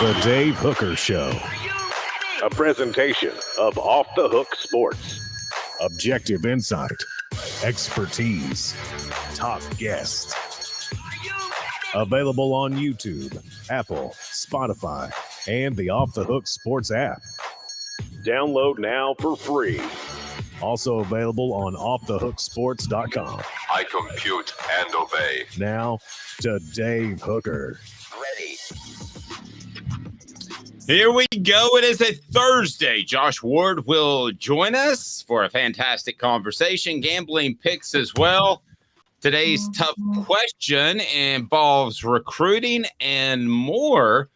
The Dave Hooker Show. A presentation of Off the Hook Sports. Objective insight, expertise, top guests. Available on YouTube, Apple, Spotify, and the Off the Hook Sports app. Download now for free. Also available on offthehooksports.com. I compute and obey. Now to Dave Hooker. Ready. Here we go. It is a Thursday. Josh Ward will join us for a fantastic conversation. Gambling picks as well. Today's tough question involves recruiting and more.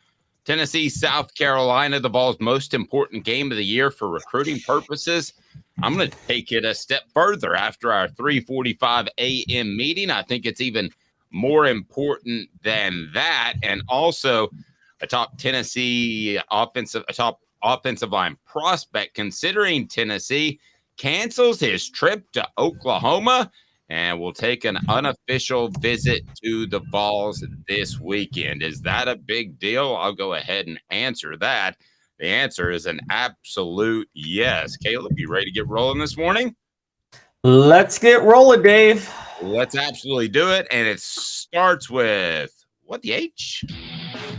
Tennessee, South Carolina, the Vols' most important game of the year for recruiting purposes. I'm going to take it a step further after our 3:45 a.m. meeting. I think it's even more important than that. And also a top offensive line prospect, considering Tennessee cancels his trip to Oklahoma and will take an unofficial visit to the Vols this weekend. Is that a big deal? I'll go ahead and answer that. The answer is an absolute yes. Caleb, you ready to get rolling this morning? Let's get rolling, Dave. Let's absolutely do it. And it starts with what, the H?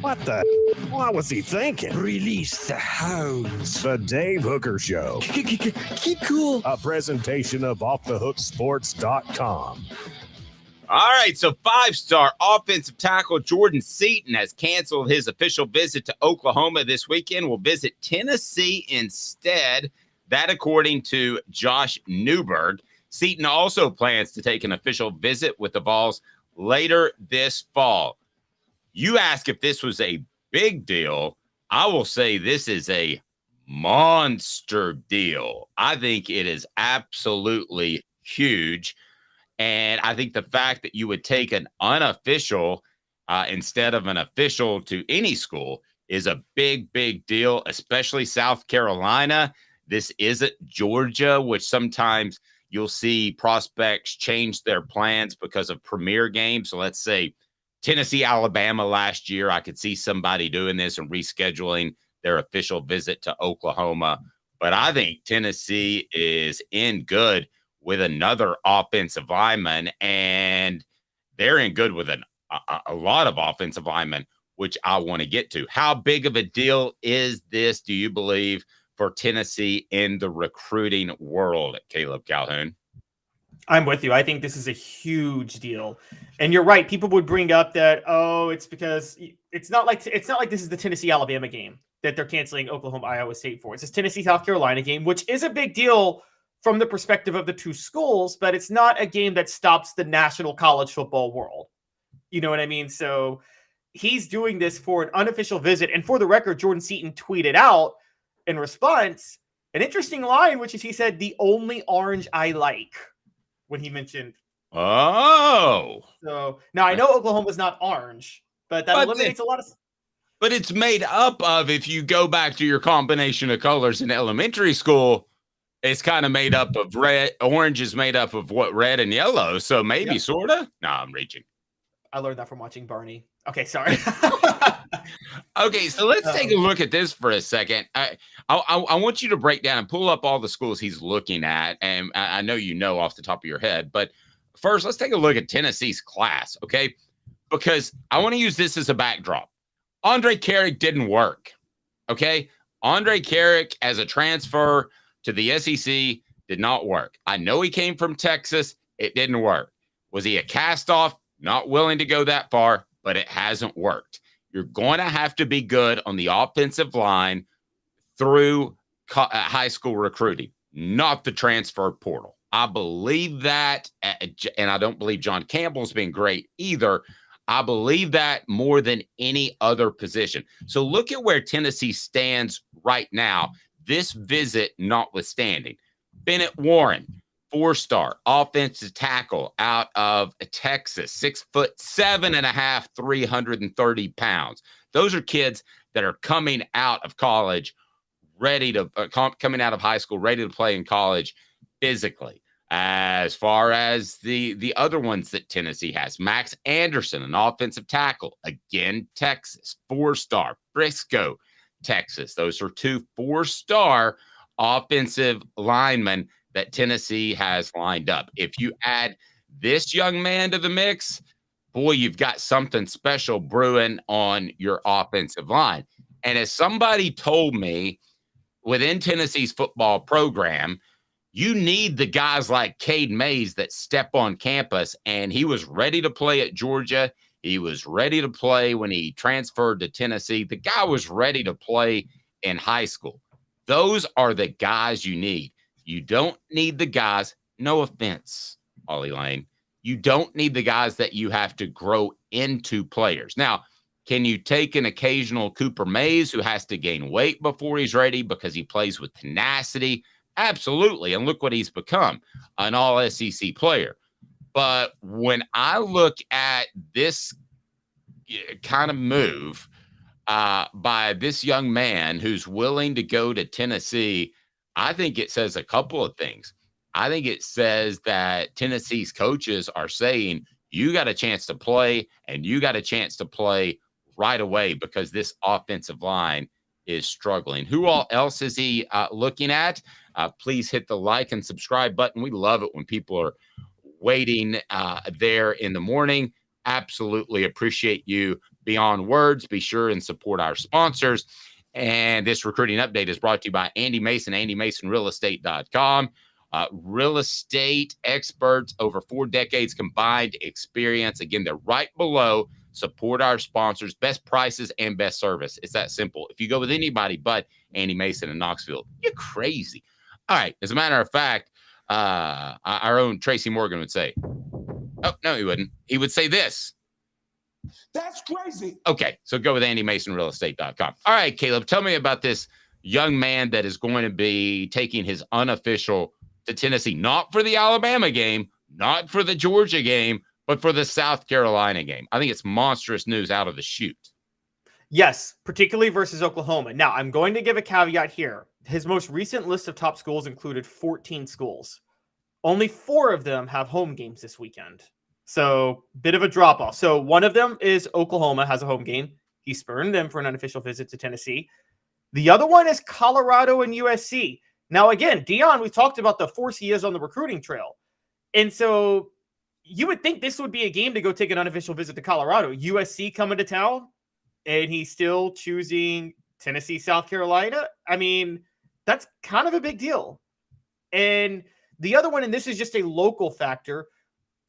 What the? What was he thinking? Release the hounds. The Dave Hooker Show. Keep cool. A presentation of offthehooksports.com. All right, so five-star offensive tackle Jordan Seaton has canceled his official visit to Oklahoma this weekend. Will visit Tennessee instead. That according to Josh Newberg. Seaton also plans to take an official visit with the Vols later this fall. You ask if this was a big deal. I will say this is a monster deal. I think it is absolutely huge. And I think the fact that you would take an unofficial instead of an official to any school is a big, big deal, especially South Carolina. This isn't Georgia, which sometimes you'll see prospects change their plans because of premier games. So let's say Tennessee, Alabama last year, I could see somebody doing this and rescheduling their official visit to Oklahoma. But I think Tennessee is in good with another offensive lineman, and they're in good with a lot of offensive linemen, which I want to get to. How big of a deal is this, do you believe, for Tennessee in the recruiting world, Caleb Calhoun? I'm with you. I think this is a huge deal. And you're right. People would bring up that, it's because it's not like this is the Tennessee-Alabama game that they're canceling Oklahoma-Iowa State for. It's this Tennessee-South Carolina game, which is a big deal from the perspective of the two schools, but it's not a game that stops the national college football world. You know what I mean? So he's doing this for an unofficial visit. And for the record, Jordan Seaton tweeted out in response an interesting line, which is he said, "The only orange I like," when he mentioned. Oh. So now I know Oklahoma's not orange, but that eliminates a lot of. But it's made up of, if you go back to your combination of colors in elementary school, it's kind of made up of red. Orange is made up of what? Red and yellow. So maybe sort of. No, I'm reaching. I learned that from watching Barney. Okay, sorry. Okay, so let's take a look at this for a second. I want you to break down and pull up all the schools he's looking at. And I know you know off the top of your head. But first, let's take a look at Tennessee's class, okay? Because I want to use this as a backdrop. Andre Carrick didn't work, okay? Andre Carrick as a transfer to the SEC did not work. I know he came from Texas. It didn't work. Was he a cast-off? Not willing to go that far, but it hasn't worked. You're going to have to be good on the offensive line through high school recruiting, not the transfer portal. I believe that, and I don't believe John Campbell's been great either. I believe that more than any other position. So look at where Tennessee stands right now, this visit notwithstanding. Bennett Warren, 4-star offensive tackle out of Texas, 6'7.5", 330 pounds. Those are kids that are coming out of college, coming out of high school, ready to play in college physically. As far as the other ones that Tennessee has, Max Anderson, an offensive tackle, again, Texas, 4-star, Frisco, Texas. Those are 2 4-star offensive linemen that Tennessee has lined up. If you add this young man to the mix, boy, you've got something special brewing on your offensive line. And as somebody told me, within Tennessee's football program, you need the guys like Cade Mays that step on campus, and he was ready to play at Georgia. He was ready to play when he transferred to Tennessee. The guy was ready to play in high school. Those are the guys you need. You don't need the guys, no offense, Ollie Lane. You don't need the guys that you have to grow into players. Now, can you take an occasional Cooper Mays who has to gain weight before he's ready because he plays with tenacity? Absolutely. And look what he's become, an all-SEC player. But when I look at this kind of move by this young man who's willing to go to Tennessee, I think it says a couple of things. I think it says that Tennessee's coaches are saying, you got a chance to play, and you got a chance to play right away because this offensive line is struggling. Who all else is he looking at? Please hit the like and subscribe button. We love it when people are waiting there in the morning. Absolutely appreciate you beyond words. Be sure and support our sponsors. And this recruiting update is brought to you by Andy Mason, AndyMasonRealEstate.com. Real estate experts, over 4 decades combined experience. Again, they're right below. Support our sponsors, best prices and best service. It's that simple. If you go with anybody but Andy Mason in Knoxville, you're crazy. All right. As a matter of fact, our own Tracy Morgan would say, oh, no, he wouldn't. He would say this. That's crazy. Okay. So go with AndyMasonRealEstate.com. All right, Caleb, tell me about this young man that is going to be taking his unofficial to Tennessee, not for the Alabama game, not for the Georgia game, but for the South Carolina game. I think it's monstrous news out of the chute. Yes, particularly versus Oklahoma. Now, I'm going to give a caveat here. His most recent list of top schools included 14 schools. Only 4 of them have home games this weekend. So, bit of a drop-off. So, one of them is Oklahoma has a home game. He spurned them for an unofficial visit to Tennessee. The other one is Colorado and USC. Now, again, Dion, we talked about the force he is on the recruiting trail. And so you would think this would be a game to go take an unofficial visit to Colorado. USC coming to town, and he's still choosing Tennessee, South Carolina. I mean, that's kind of a big deal. And the other one, and this is just a local factor,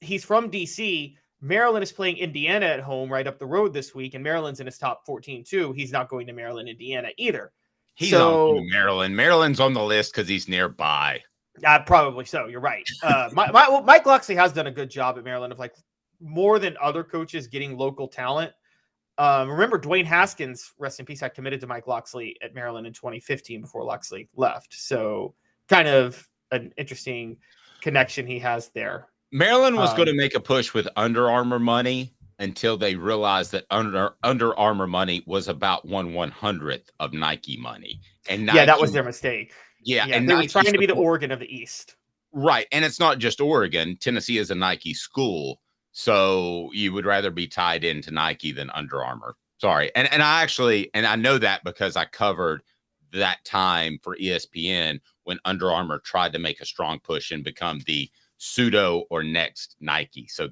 he's from D.C., Maryland is playing Indiana at home right up the road this week, and Maryland's in his top 14 too. He's not going to Maryland, Indiana either. He's on Maryland. Maryland's on the list because he's nearby. Probably so. You're right. Mike Locksley has done a good job at Maryland of like more than other coaches getting local talent. Remember Dwayne Haskins, rest in peace, had committed to Mike Locksley at Maryland in 2015 before Locksley left. So kind of an interesting connection he has there. Maryland was going to make a push with Under Armour money until they realized that Under Armour money was about 1/100th of Nike money. And Nike, that was their mistake. Yeah, and they were trying to be the Oregon of the East. Right, and it's not just Oregon. Tennessee is a Nike school, so you would rather be tied into Nike than Under Armour. Sorry, and I know that because I covered that time for ESPN when Under Armour tried to make a strong push and become the pseudo or next Nike. So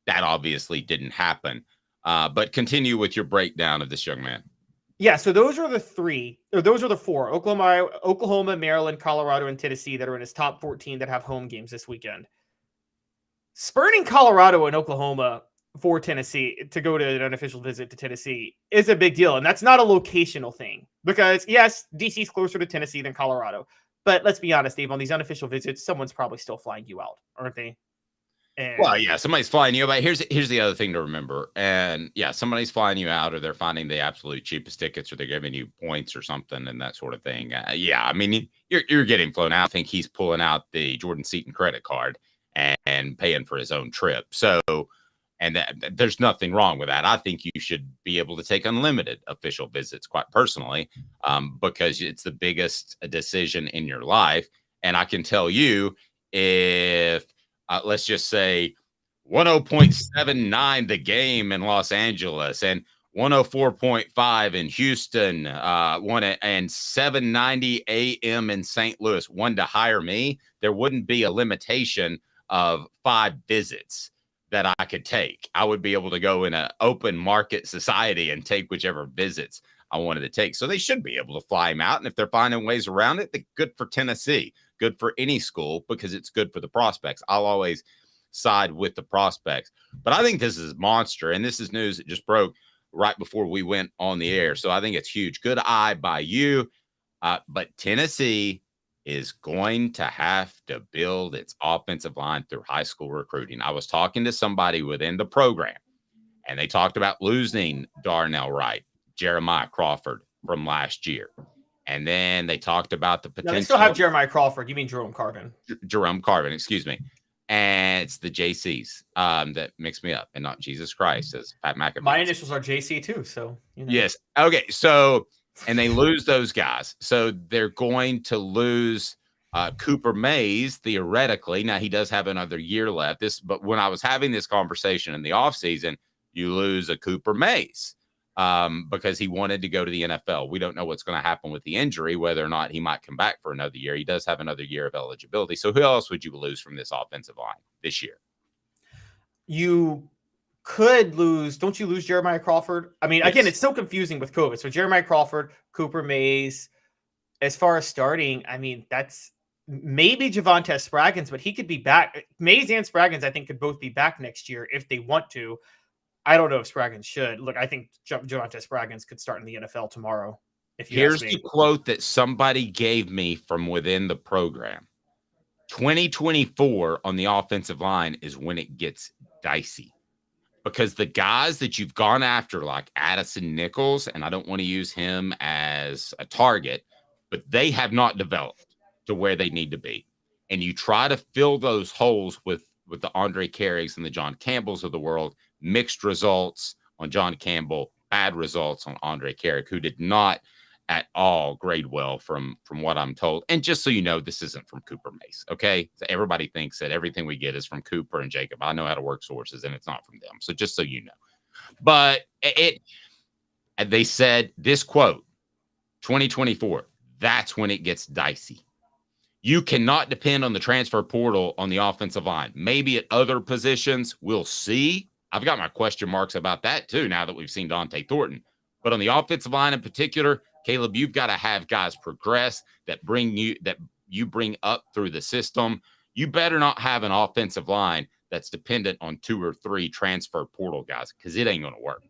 that obviously didn't happen. But continue with your breakdown of this young man. Yeah, so those are the 4: Oklahoma, Maryland, Colorado, and Tennessee that are in his top 14 that have home games this weekend. Spurning Colorado and Oklahoma for Tennessee to go to an unofficial visit to Tennessee is a big deal. And that's not a locational thing because, yes, DC's closer to Tennessee than Colorado. But let's be honest, Dave, on these unofficial visits, someone's probably still flying you out, aren't they? Well, yeah, somebody's flying you out. But here's the other thing to remember. And yeah, somebody's flying you out, or they're finding the absolute cheapest tickets, or they're giving you points or something and that sort of thing. Yeah, I mean, you're getting flown out. I think he's pulling out the Jordan Seaton credit card and paying for his own trip. So, and there's nothing wrong with that. I think you should be able to take unlimited official visits, quite personally, because it's the biggest decision in your life. And I can tell you, if let's just say 10.79 the game in Los Angeles and 104.5 in Houston, and 7:90 a.m. in St. Louis wanted to hire me, there wouldn't be a limitation of 5 visits that I could take. I would be able to go in an open market society and take whichever visits I wanted to take. So they should be able to fly him out. And if they're finding ways around it, then good for Tennessee, good for any school, because it's good for the prospects. I'll always side with the prospects. But I think this is monster. And this is news that just broke right before we went on the air. So I think it's huge. Good eye by you. But Tennessee is going to have to build its offensive line through high school recruiting. I was talking to somebody within the program, and they talked about losing Darnell Wright, Jeremiah Crawford from last year. And then they talked about the potential. No, they still have Jeremiah Crawford. You mean Jerome Carvin? Jerome Carvin, excuse me. And it's the JCs that mix me up, and not Jesus Christ, as Pat McAfee. My initials are JC too, so you know. Yes. Okay. So, and they lose those guys, so they're going to lose Cooper Mays theoretically. Now he does have another year left. But when I was having this conversation in the offseason, you lose a Cooper Mays because he wanted to go to the NFL. We don't know what's going to happen with the injury, whether or not he might come back for another year. He does have another year of eligibility. So who else would you lose from this offensive line this year? You could lose. Don't you lose Jeremiah Crawford? I mean, again, it's so confusing with COVID. So Jeremiah Crawford, Cooper Mays. As far as starting, I mean, that's maybe Javonte Spraggins, but he could be back. Mays and Spraggins, I think, could both be back next year if they want to. I don't know if Spraggins should. Look, I think Javonte Spraggins could start in the NFL tomorrow. Here's the quote that somebody gave me from within the program. 2024 on the offensive line is when it gets dicey, because the guys that you've gone after, like Addison Nichols, and I don't want to use him as a target, but they have not developed to where they need to be. And you try to fill those holes with the Andre Carriggs and the John Campbells of the world. Mixed results on John Campbell, bad results on Andre Carrick, who did not at all grade well from what I'm told. And just so you know, this isn't from Cooper Mace, okay? So everybody thinks that everything we get is from Cooper and Jacob. I know how to work sources, and it's not from them. So just so you know. But they said this quote, 2024, that's when it gets dicey. You cannot depend on the transfer portal on the offensive line. Maybe at other positions, we'll see. I've got my question marks about that too, now that we've seen Dante Thornton. But on the offensive line in particular, Caleb, you've got to have guys progress that you bring up through the system. You better not have an offensive line that's dependent on 2 or 3 transfer portal guys, because it ain't going to work.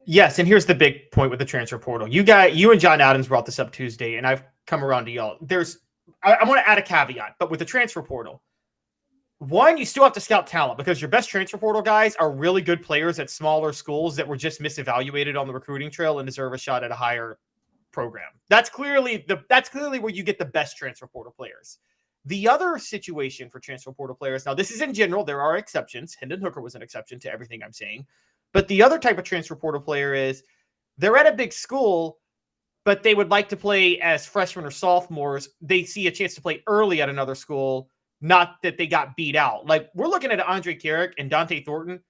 Yes, and here's the big point with the transfer portal. You and John Adams brought this up Tuesday, and I've come around to y'all. I want to add a caveat, but with the transfer portal, one, you still have to scout talent, because your best transfer portal guys are really good players at smaller schools that were just misevaluated on the recruiting trail and deserve a shot at a higher program. That's clearly where you get the best transfer portal players. The other situation for transfer portal players, now this is in general, there are exceptions. Hendon Hooker was an exception to everything I'm saying. But the other type of transfer portal player is they're at a big school, but they would like to play as freshmen or sophomores. They see a chance to play early at another school, not that they got beat out. Like, we're looking at Andre Carrick and Dante Thornton.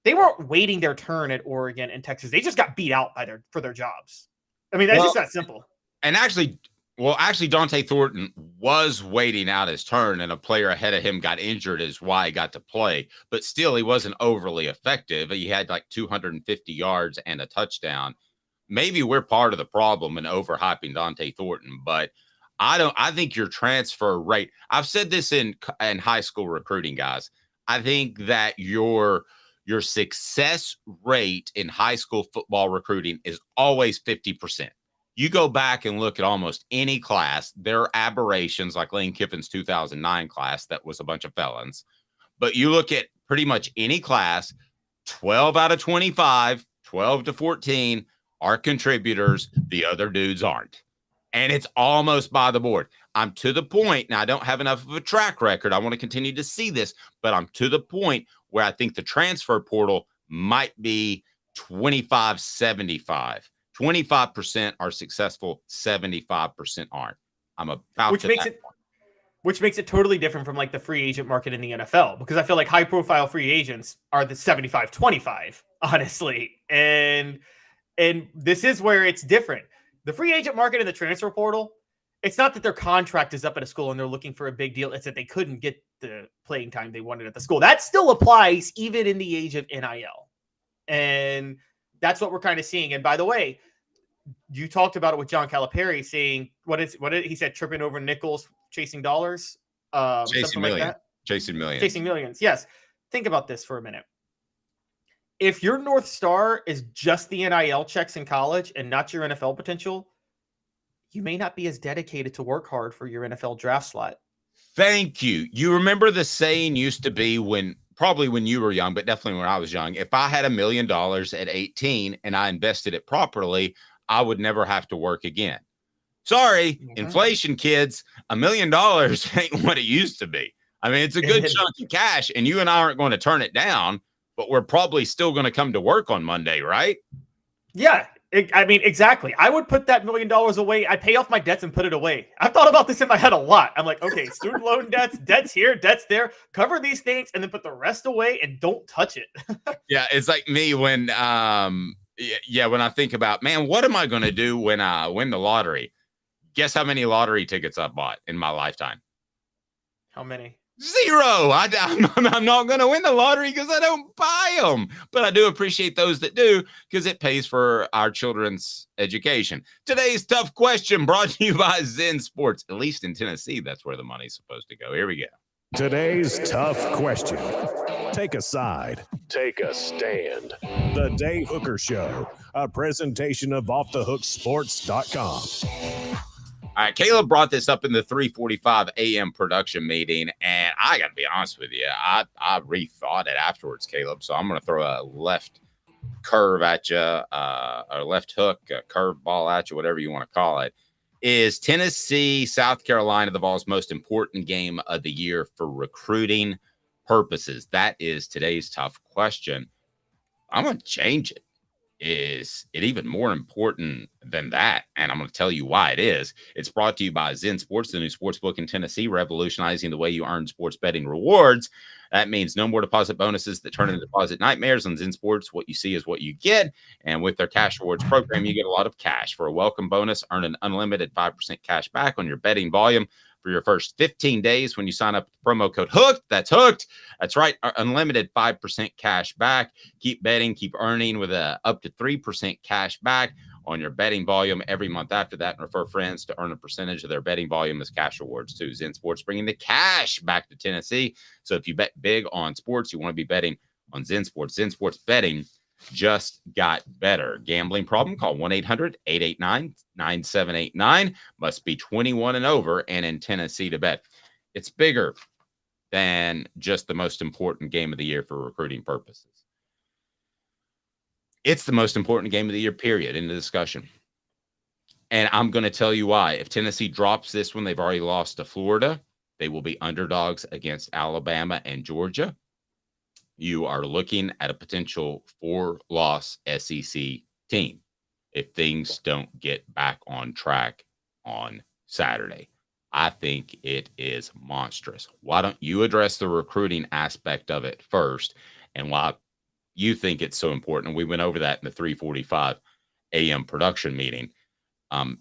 They weren't waiting their turn at Oregon and Texas. They just got beat out for their jobs. I mean, that's just that simple. And actually, Dante Thornton was waiting out his turn, and a player ahead of him got injured, is why he got to play. But still, he wasn't overly effective. He had like 250 yards and a touchdown. Maybe we're part of the problem in overhyping Dante Thornton, but I think your transfer rate, I've said this in high school recruiting, guys. I think that your success rate in high school football recruiting is always 50%. You go back and look at almost any class, there are aberrations like Lane Kiffin's 2009 class that was a bunch of felons. But you look at pretty much any class, 12 out of 25, 12 to 14 are contributors. The other dudes aren't. And it's almost by the board. I'm to the point, now I don't have enough of a track record. I want to continue to see this, but I'm to the point where I think the transfer portal might be 25-75. 25% are successful, 75% aren't. I'm about Which to makes that it point. which makes it totally different from like the free agent market in the NFL, because I feel like high profile free agents are the 75-25, honestly. And this is where it's different. The free agent market and the transfer portal, it's not that their contract is up at a school and they're looking for a big deal. It's that they couldn't get the playing time they wanted at the school. That still applies even in the age of NIL. And that's what we're kind of seeing. And by the way, you talked about it with John Calipari saying, what did he said, tripping over nickels, chasing dollars, something like that. Chasing millions. Yes. Think about this for a minute. If your North Star is just the NIL checks in college and not your NFL potential, you may not be as dedicated to work hard for your NFL draft slot. Thank you. You remember the saying used to be probably when you were young, but definitely when I was young, if I had $1 million at 18 and I invested it properly, I would never have to work again. Sorry, inflation, kids, $1 million ain't what it used to be. I mean, it's a good chunk of cash, and you and I aren't going to turn it down, but we're probably still going to come to work on Monday, right? Yeah. Exactly. I would put that $1 million away. I'd pay off my debts and put it away. I've thought about this in my head a lot. I'm like, okay, student loan debts here, debts there, cover these things, and then put the rest away and don't touch it. Yeah, it's like me when when I think about, man, what am I going to do when I win the lottery? Guess how many lottery tickets I bought in my lifetime? How many? 0. I'm not going to win the lottery because I don't buy them. But I do appreciate those that do, because it pays for our children's education. Today's tough question brought to you by Zen Sports. At least in Tennessee, that's where the money's supposed to go. Here we go. Today's tough question. Take a side. Take a stand. The Dave Hooker Show, a presentation of offthehooksports.com. All right, Caleb brought this up in the 3:45 a.m. production meeting, and I got to be honest with you, I rethought it afterwards, Caleb. So I'm going to throw a left curve at you, or left hook, a curve ball at you, whatever you want to call it. Is Tennessee, South Carolina, the Vols' most important game of the year for recruiting purposes? That is today's tough question. I'm going to change it. Is it even more important than that? And I'm going to tell you why it is. It's brought to you by Zen Sports, the new sports book in Tennessee, revolutionizing the way you earn sports betting rewards. That means no more deposit bonuses that turn into deposit nightmares. On Zen Sports, what you see is what you get. And with their cash rewards program, you get a lot of cash. For a welcome bonus, earn an unlimited 5% cash back on your betting volume for your first 15 days when you sign up with the promo code HOOKED. That's HOOKED. That's right. Unlimited 5% cash back. Keep betting, keep earning with up to 3% cash back on your betting volume every month after that, and refer friends to earn a percentage of their betting volume as cash rewards too. Zen Sports bringing the cash back to Tennessee. So if you bet big on sports, you want to be betting on Zen Sports. Zen Sports betting just got better. Gambling problem? Call 1-800-889-9789. Must be 21 and over and in Tennessee to bet. It's bigger than just the most important game of the year for recruiting purposes. It's the most important game of the year, period, in the discussion. And I'm going to tell you why. If Tennessee drops this one, they've already lost to Florida. They will be underdogs against Alabama and Georgia. You are looking at a potential 4-loss SEC team if things don't get back on track on Saturday. I think it is monstrous. Why don't you address the recruiting aspect of it first, and why you think it's so important? We went over that in the 3:45 a.m. production meeting.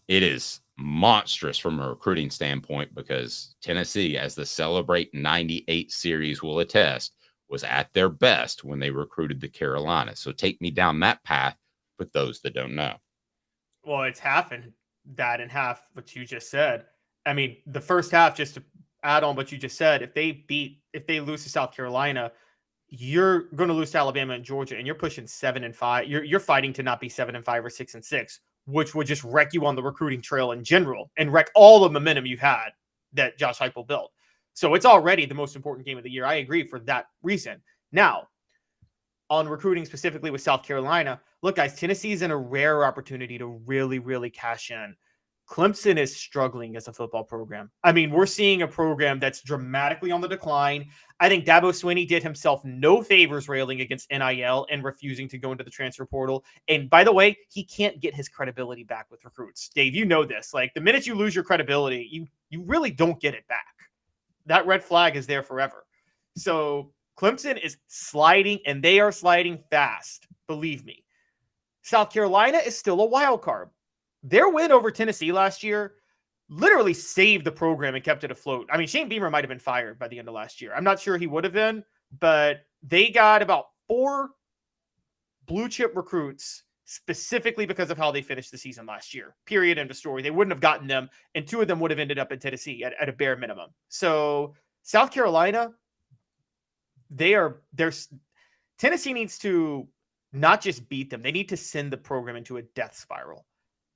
It is monstrous from a recruiting standpoint, because Tennessee, as the Celebrate 98 series will attest, was at their best when they recruited the Carolinas. So take me down that path with those that don't know. Well, it's half and that and half what you just said. I mean, the first half, just to add on what you just said, if they lose to South Carolina, you're going to lose to Alabama and Georgia, and you're pushing 7-5. You're fighting to not be 7-5 or 6-6, which would just wreck you on the recruiting trail in general and wreck all the momentum you've had that Josh Heupel built. So it's already the most important game of the year. I agree for that reason. Now, on recruiting specifically with South Carolina, look, guys, Tennessee is in a rare opportunity to really, really cash in. Clemson is struggling as a football program. I mean, we're seeing a program that's dramatically on the decline. I think Dabo Swinney did himself no favors railing against NIL and refusing to go into the transfer portal. And by the way, he can't get his credibility back with recruits. Dave, you know this. Like, the minute you lose your credibility, you really don't get it back. that red flag is there forever. So Clemson is sliding, and they are sliding fast. Believe me. South Carolina is still a wild card. Their win over Tennessee last year literally saved the program and kept it afloat. I mean, Shane Beamer might have been fired by the end of last year. I'm not sure he would have been, but they got about 4 blue chip recruits specifically because of how they finished the season last year. Period. End of story. They wouldn't have gotten them, and 2 of them would have ended up in Tennessee at a bare minimum. So South Carolina, Tennessee needs to not just beat them. They need to send the program into a death spiral,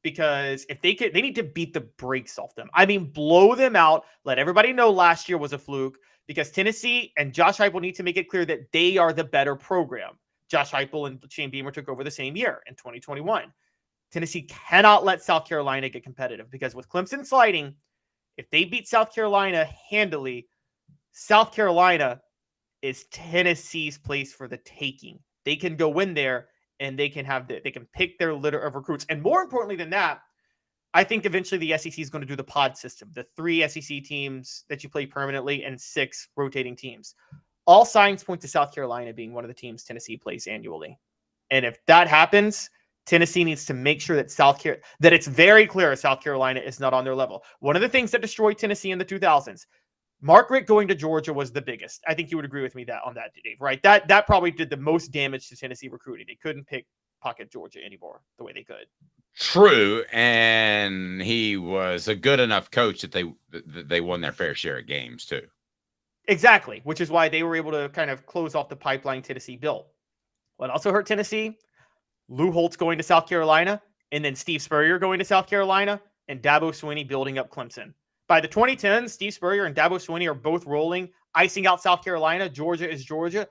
because if they need to beat the brakes off them. I mean, blow them out. Let everybody know last year was a fluke, because Tennessee and Josh Heupel need to make it clear that they are the better program. Josh Heupel and Shane Beamer took over the same year in 2021. Tennessee cannot let South Carolina get competitive, because with Clemson sliding, if they beat South Carolina handily, South Carolina is Tennessee's place for the taking. They can go in there and they can pick their litter of recruits. And more importantly than that, I think eventually the SEC is going to do the pod system, the 3 SEC teams that you play permanently and 6 rotating teams. All signs point to South Carolina being one of the teams Tennessee plays annually. And if that happens, Tennessee needs to make sure that that it's very clear South Carolina is not on their level. One of the things that destroyed Tennessee in the 2000s, Mark Richt going to Georgia was the biggest. I think you would agree with me on that, Dave, right? That probably did the most damage to Tennessee recruiting. They couldn't pick pocket Georgia anymore the way they could. True, and he was a good enough coach that they won their fair share of games too. Exactly, which is why they were able to kind of close off the pipeline Tennessee built. What also hurt Tennessee? Lou Holtz going to South Carolina, and then Steve Spurrier going to South Carolina, and Dabo Swinney building up Clemson. By the 2010s, Steve Spurrier and Dabo Swinney are both rolling, icing out South Carolina. Georgia is Georgia.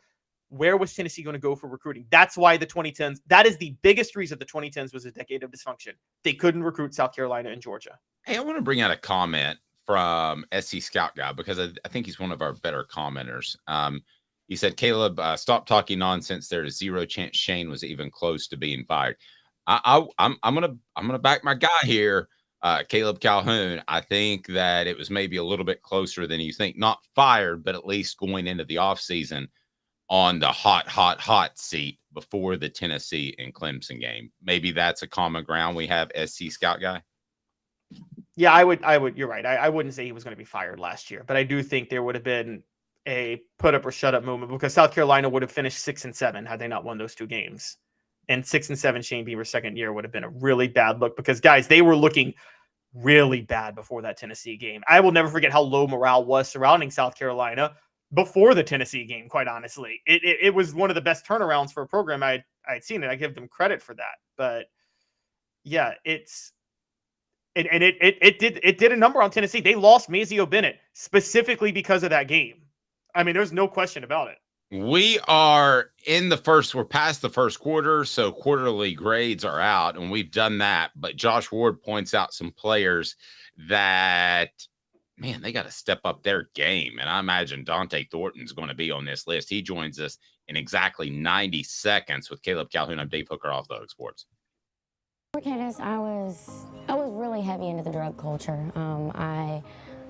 Where was Tennessee going to go for recruiting? That's why the 2010s, that is the biggest reason the 2010s was a decade of dysfunction. They couldn't recruit South Carolina and Georgia. Hey, I want to bring out a comment from SC Scout Guy, because I think he's one of our better commenters. He said, Caleb, stop talking nonsense. There is zero chance Shane was even close to being fired. I'm gonna back my guy here, Caleb Calhoun. I think that it was maybe a little bit closer than you think. Not fired, but at least going into the offseason on the hot seat before the Tennessee and Clemson game. Maybe that's a common ground we have, SC Scout Guy. Yeah, I would. You're right. I wouldn't say he was going to be fired last year, but I do think there would have been a put up or shut up moment, because South Carolina would have finished 6-7 had they not won those 2 games. And 6-7 Shane Beamer's second year would have been a really bad look, because guys, they were looking really bad before that Tennessee game. I will never forget how low morale was surrounding South Carolina before the Tennessee game. Quite honestly, it was one of the best turnarounds for a program I'd seen, and I give them credit for that. But yeah, it did a number on Tennessee. They lost Mazio Bennett specifically because of that game. I mean, there's no question about it. We are we're past the first quarter, so quarterly grades are out, and we've done that. But Josh Ward points out some players that, man, they got to step up their game. And I imagine Dante Thornton's going to be on this list. He joins us in exactly 90 seconds with Caleb Calhoun and Dave Hooker off the Hook Sports. For Candace, I was really heavy into the drug culture. I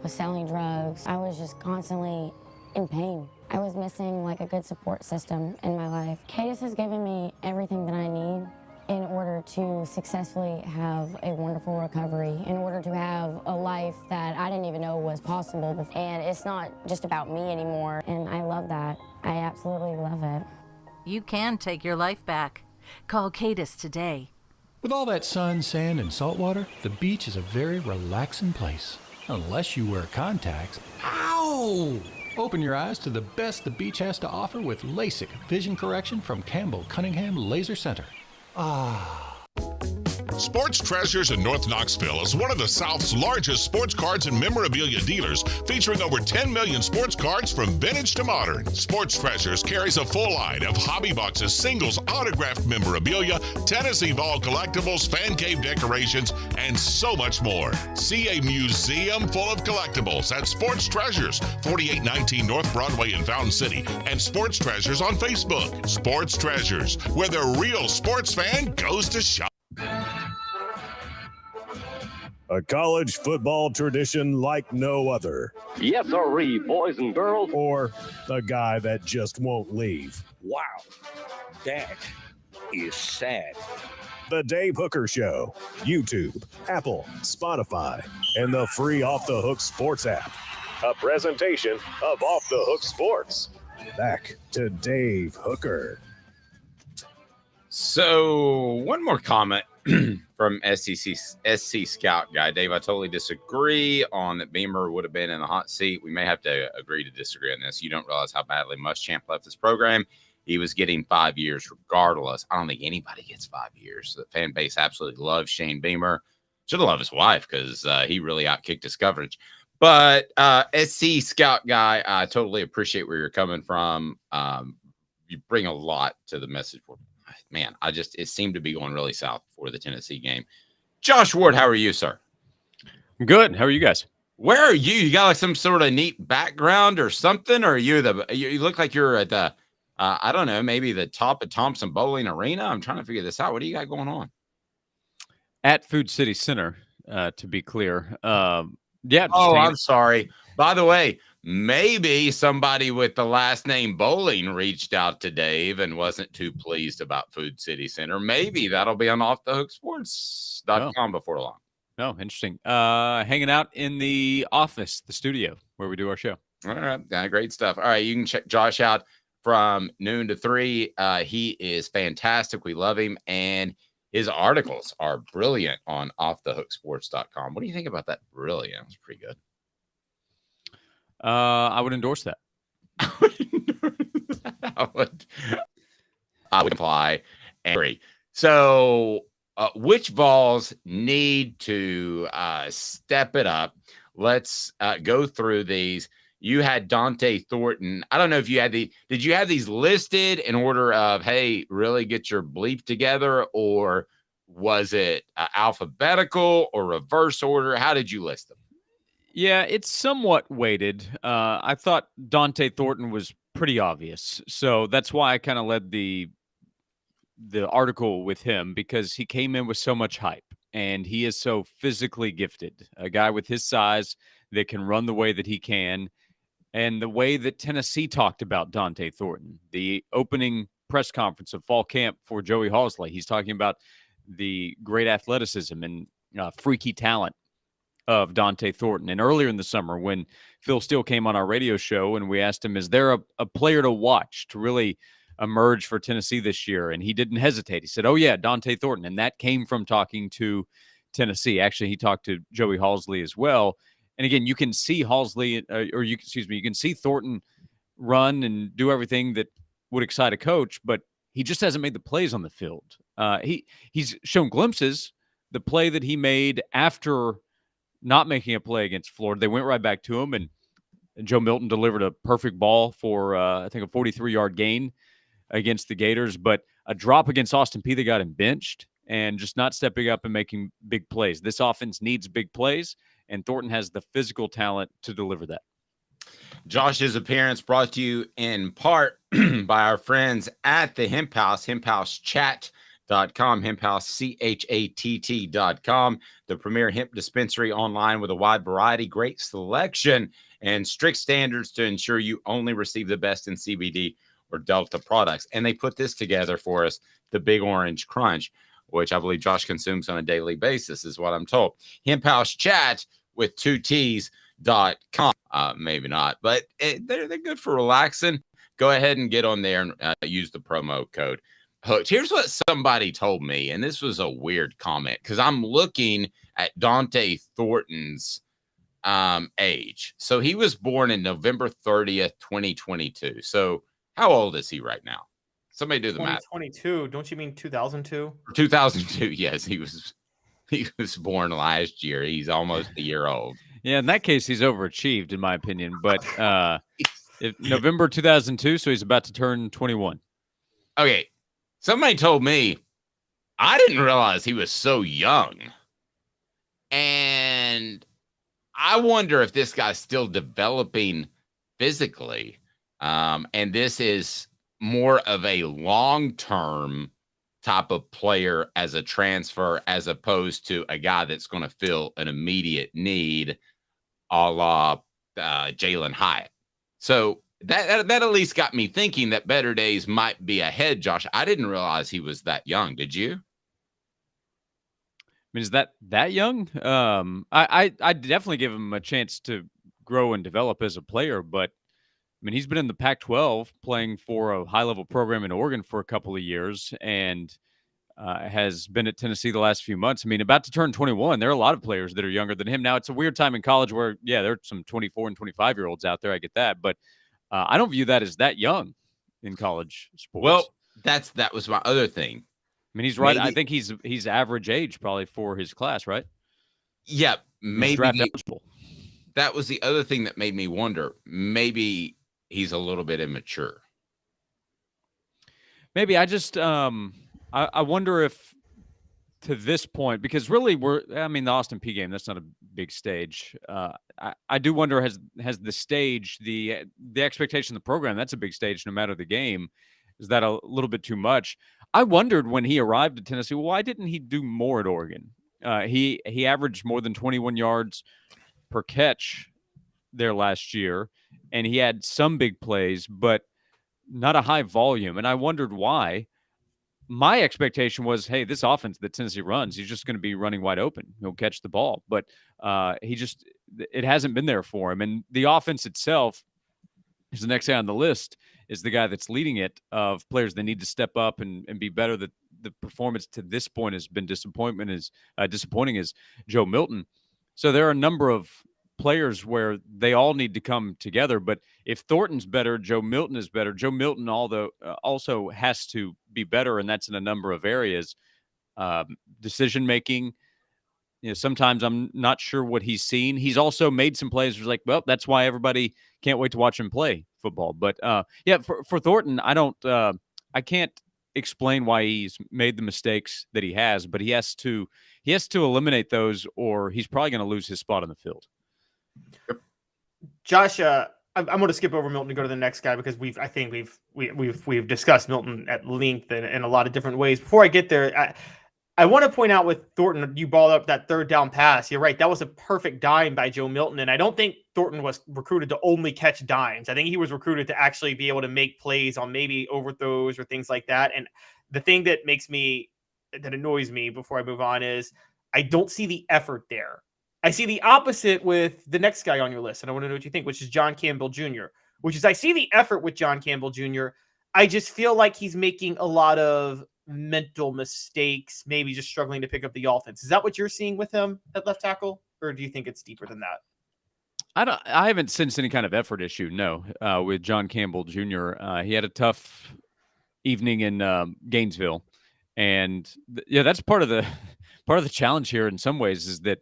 was selling drugs. I was just constantly in pain. I was missing like a good support system in my life. Candace has given me everything that I need in order to successfully have a wonderful recovery, in order to have a life that I didn't even know was possible before. And it's not just about me anymore, and I love that. I absolutely love it. You can take your life back. Call Cadis today. With all that sun, sand, and salt water, the beach is a very relaxing place. Unless you wear contacts. Ow! Open your eyes to the best the beach has to offer with LASIK vision correction from Campbell Cunningham Laser Center. Sports Treasures in North Knoxville is one of the South's largest sports cards and memorabilia dealers, featuring over 10 million sports cards from vintage to modern. Sports Treasures carries a full line of hobby boxes, singles, autographed memorabilia, Tennessee Vol collectibles, fan cave decorations, and so much more. See a museum full of collectibles at Sports Treasures, 4819 North Broadway in Fountain City, and Sports Treasures on Facebook. Sports Treasures, where the real sports fan goes to shop. A college football tradition like no other. Yes, sirree, boys and girls. Or a guy that just won't leave. Wow, that is sad. The Dave Hooker Show. YouTube, Apple, Spotify, and the free Off the Hook Sports app. A presentation of Off the Hook Sports. Back to Dave Hooker. So one more comment from SC Scout guy. Dave, I totally disagree on that Beamer would have been in the hot seat. We may have to agree to disagree on this. You don't realize how badly Muschamp left this program. He was getting 5 years regardless. I don't think anybody gets 5 years. The fan base absolutely loves Shane Beamer. Should have loved his wife because he really outkicked his coverage. But SC Scout guy, I totally appreciate where you're coming from. You bring a lot to the message board. Man, it seemed to be going really south for the Tennessee game. Josh Ward, how are you, sir? I'm good. How are you guys? Where are you? You got like some sort of neat background or something? Or are you you look like you're at the, I don't know, maybe the top of Thompson Bowling Arena? I'm trying to figure this out. What do you got going on? At Food City Center, to be clear. Yeah. Oh, I'm sorry. By the way, maybe somebody with the last name Bowling reached out to Dave and wasn't too pleased about Food City Center. Maybe that'll be on offthehooksports.com before long. Oh, interesting. Hanging out in the office, the studio where we do our show. All right. Great stuff. All right. You can check Josh out from noon to 3. He is fantastic. We love him. And his articles are brilliant on offthehooksports.com. What do you think about that? Brilliant. It's pretty good. I would endorse that. I would apply and agree. So, which Vols need to step it up? Let's go through these. You had Dante Thornton. I don't know if you had did you have these listed in order of, hey, really get your bleep together, or was it alphabetical or reverse order? How did you list them? Yeah, it's somewhat weighted. I thought Dante Thornton was pretty obvious. So that's why I kind of led the article with him, because he came in with so much hype and he is so physically gifted. A guy with his size that can run the way that he can. And the way that Tennessee talked about Dante Thornton, the opening press conference of fall camp for Joey Halsley, he's talking about the great athleticism and freaky talent of Dante Thornton. And earlier in the summer, when Phil Steele came on our radio show and we asked him, is there a player to watch to really emerge for Tennessee this year? And he didn't hesitate. He said, oh yeah, Dante Thornton. And that came from talking to Tennessee. Actually, he talked to Joey Halsley as well. And again, you can see Halsley, you can see Thornton run and do everything that would excite a coach, but he just hasn't made the plays on the field. He's shown glimpses. The play that he made after not making a play against Florida, they went right back to him, and Joe Milton delivered a perfect ball for, I think, a 43-yard gain against the Gators, but a drop against Austin Peay that got him benched and just not stepping up and making big plays. This offense needs big plays, and Thornton has the physical talent to deliver that. Josh's appearance brought to you in part by our friends at the Hemp House, hemphousechat.com, hemphouse, the premier hemp dispensary online with a wide variety, great selection, and strict standards to ensure you only receive the best in CBD or Delta products. And they put this together for us, the Big Orange Crunch, which I believe Josh consumes on a daily basis, is what I'm told. Hemp House Chat with 2 T's.com. Maybe not, but they're good for relaxing. Go ahead and get on there and use the promo code Hooked. Here's what somebody told me, and this was a weird comment, because I'm looking at Dante Thornton's age. So he was born in November 30th, 2022. So how old is he right now? Somebody do the math. 2022. Don't you mean 2002? 2002. Yes, he was born last year. He's almost a year old. Yeah, in that case, he's overachieved, in my opinion. But November 2002, so he's about to turn 21. Okay, somebody told me, I didn't realize he was so young. And I wonder if this guy's still developing physically. And this is more of a long-term type of player as a transfer, as opposed to a guy that's going to fill an immediate need, a la Jalen Hyatt. So that at least got me thinking that better days might be ahead, Josh. I didn't realize he was that young. Did you? I mean, is that young? I definitely give him a chance to grow and develop as a player, but I mean, he's been in the Pac-12 playing for a high-level program in Oregon for a couple of years, and has been at Tennessee the last few months. I mean, about to turn 21. There are a lot of players that are younger than him. Now, it's a weird time in college where, yeah, there are some 24 and 25-year-olds out there. I get that, but I don't view that as that young in college sports. Well, that was my other thing. I mean, he's right. I think he's average age probably for his class, right? Yeah, maybe draft eligible. That was the other thing that made me wonder. Maybe he's a little bit immature. Maybe I just I wonder if to this point, because really the Austin Peay game, that's not a big stage. I do wonder, has the stage, the expectation of the program, that's a big stage no matter the game. Is that a little bit too much? I wondered when he arrived at Tennessee, why didn't he do more at Oregon? He averaged more than 21 yards per catch there last year, and he had some big plays, but not a high volume. And I wondered why. My expectation was, hey, this offense that Tennessee runs, he's just going to be running wide open. He'll catch the ball. But it hasn't been there for him. And the offense itself is the next guy on the list, is the guy that's leading it, of players that need to step up and be better. That the performance to this point has been disappointing is Joe Milton. So there are a number of players where they all need to come together. But if Thornton's better, Joe Milton is better. Joe Milton, although also has to be better, and that's in a number of areas. Decision making. Sometimes I'm not sure what he's seen. He's also made some plays where it's like, well, that's why everybody can't wait to watch him play football. But for Thornton, I can't explain why he's made the mistakes that he has, but he has to eliminate those, or he's probably going to lose his spot on the field. Josh, I'm going to skip over Milton and go to the next guy, because we've discussed Milton at length in a lot of different ways. Before I get there, I want to point out with Thornton, you brought up that third down pass. You're right. That was a perfect dime by Joe Milton. And I don't think Thornton was recruited to only catch dimes. I think he was recruited to actually be able to make plays on maybe overthrows or things like that. And the thing that annoys me before I move on is I don't see the effort there. I see the opposite with the next guy on your list. And I want to know what you think, which is John Campbell Jr., I see the effort with John Campbell Jr. I just feel like he's making a lot of mental mistakes, maybe just struggling to pick up the offense. Is that what you're seeing with him at left tackle, or do you think it's deeper than that? I haven't sensed any kind of effort issue. No, with John Campbell Jr. He had a tough evening in Gainesville, and that's part of the challenge here. In some ways, is that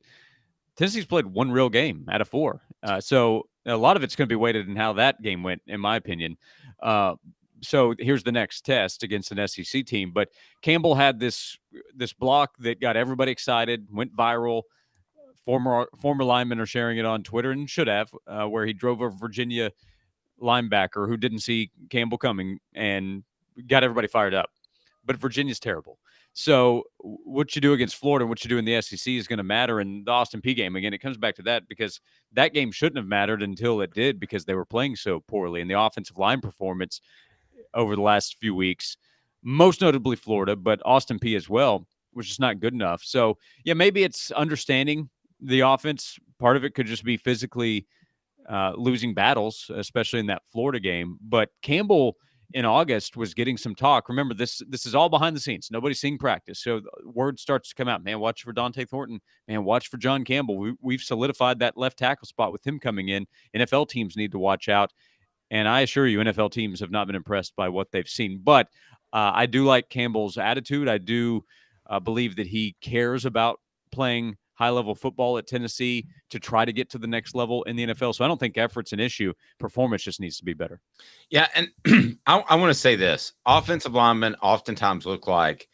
Tennessee's played one real game out of four, so a lot of it's going to be weighted in how that game went, in my opinion. So here's the next test against an SEC team. But Campbell had this block that got everybody excited, went viral. Former linemen are sharing it on Twitter, and should have, where he drove a Virginia linebacker who didn't see Campbell coming and got everybody fired up. But Virginia's terrible. So what you do against Florida and what you do in the SEC is going to matter. In the Austin Peay game, again, it comes back to that, because that game shouldn't have mattered until it did, because they were playing so poorly. And the offensive line performance over the last few weeks, most notably Florida, but Austin Peay as well, was just not good enough. So, maybe it's understanding the offense. Part of it could just be physically losing battles, especially in that Florida game. But Campbell in August was getting some talk. Remember, this is all behind the scenes. Nobody's seeing practice. So word starts to come out, man, watch for Dante Thornton. Man, watch for John Campbell. We've solidified that left tackle spot with him coming in. NFL teams need to watch out. And I assure you, NFL teams have not been impressed by what they've seen. But I do like Campbell's attitude. I do believe that he cares about playing high-level football at Tennessee to try to get to the next level in the NFL. So I don't think effort's an issue. Performance just needs to be better. Yeah, and I want to say this. Offensive linemen oftentimes look like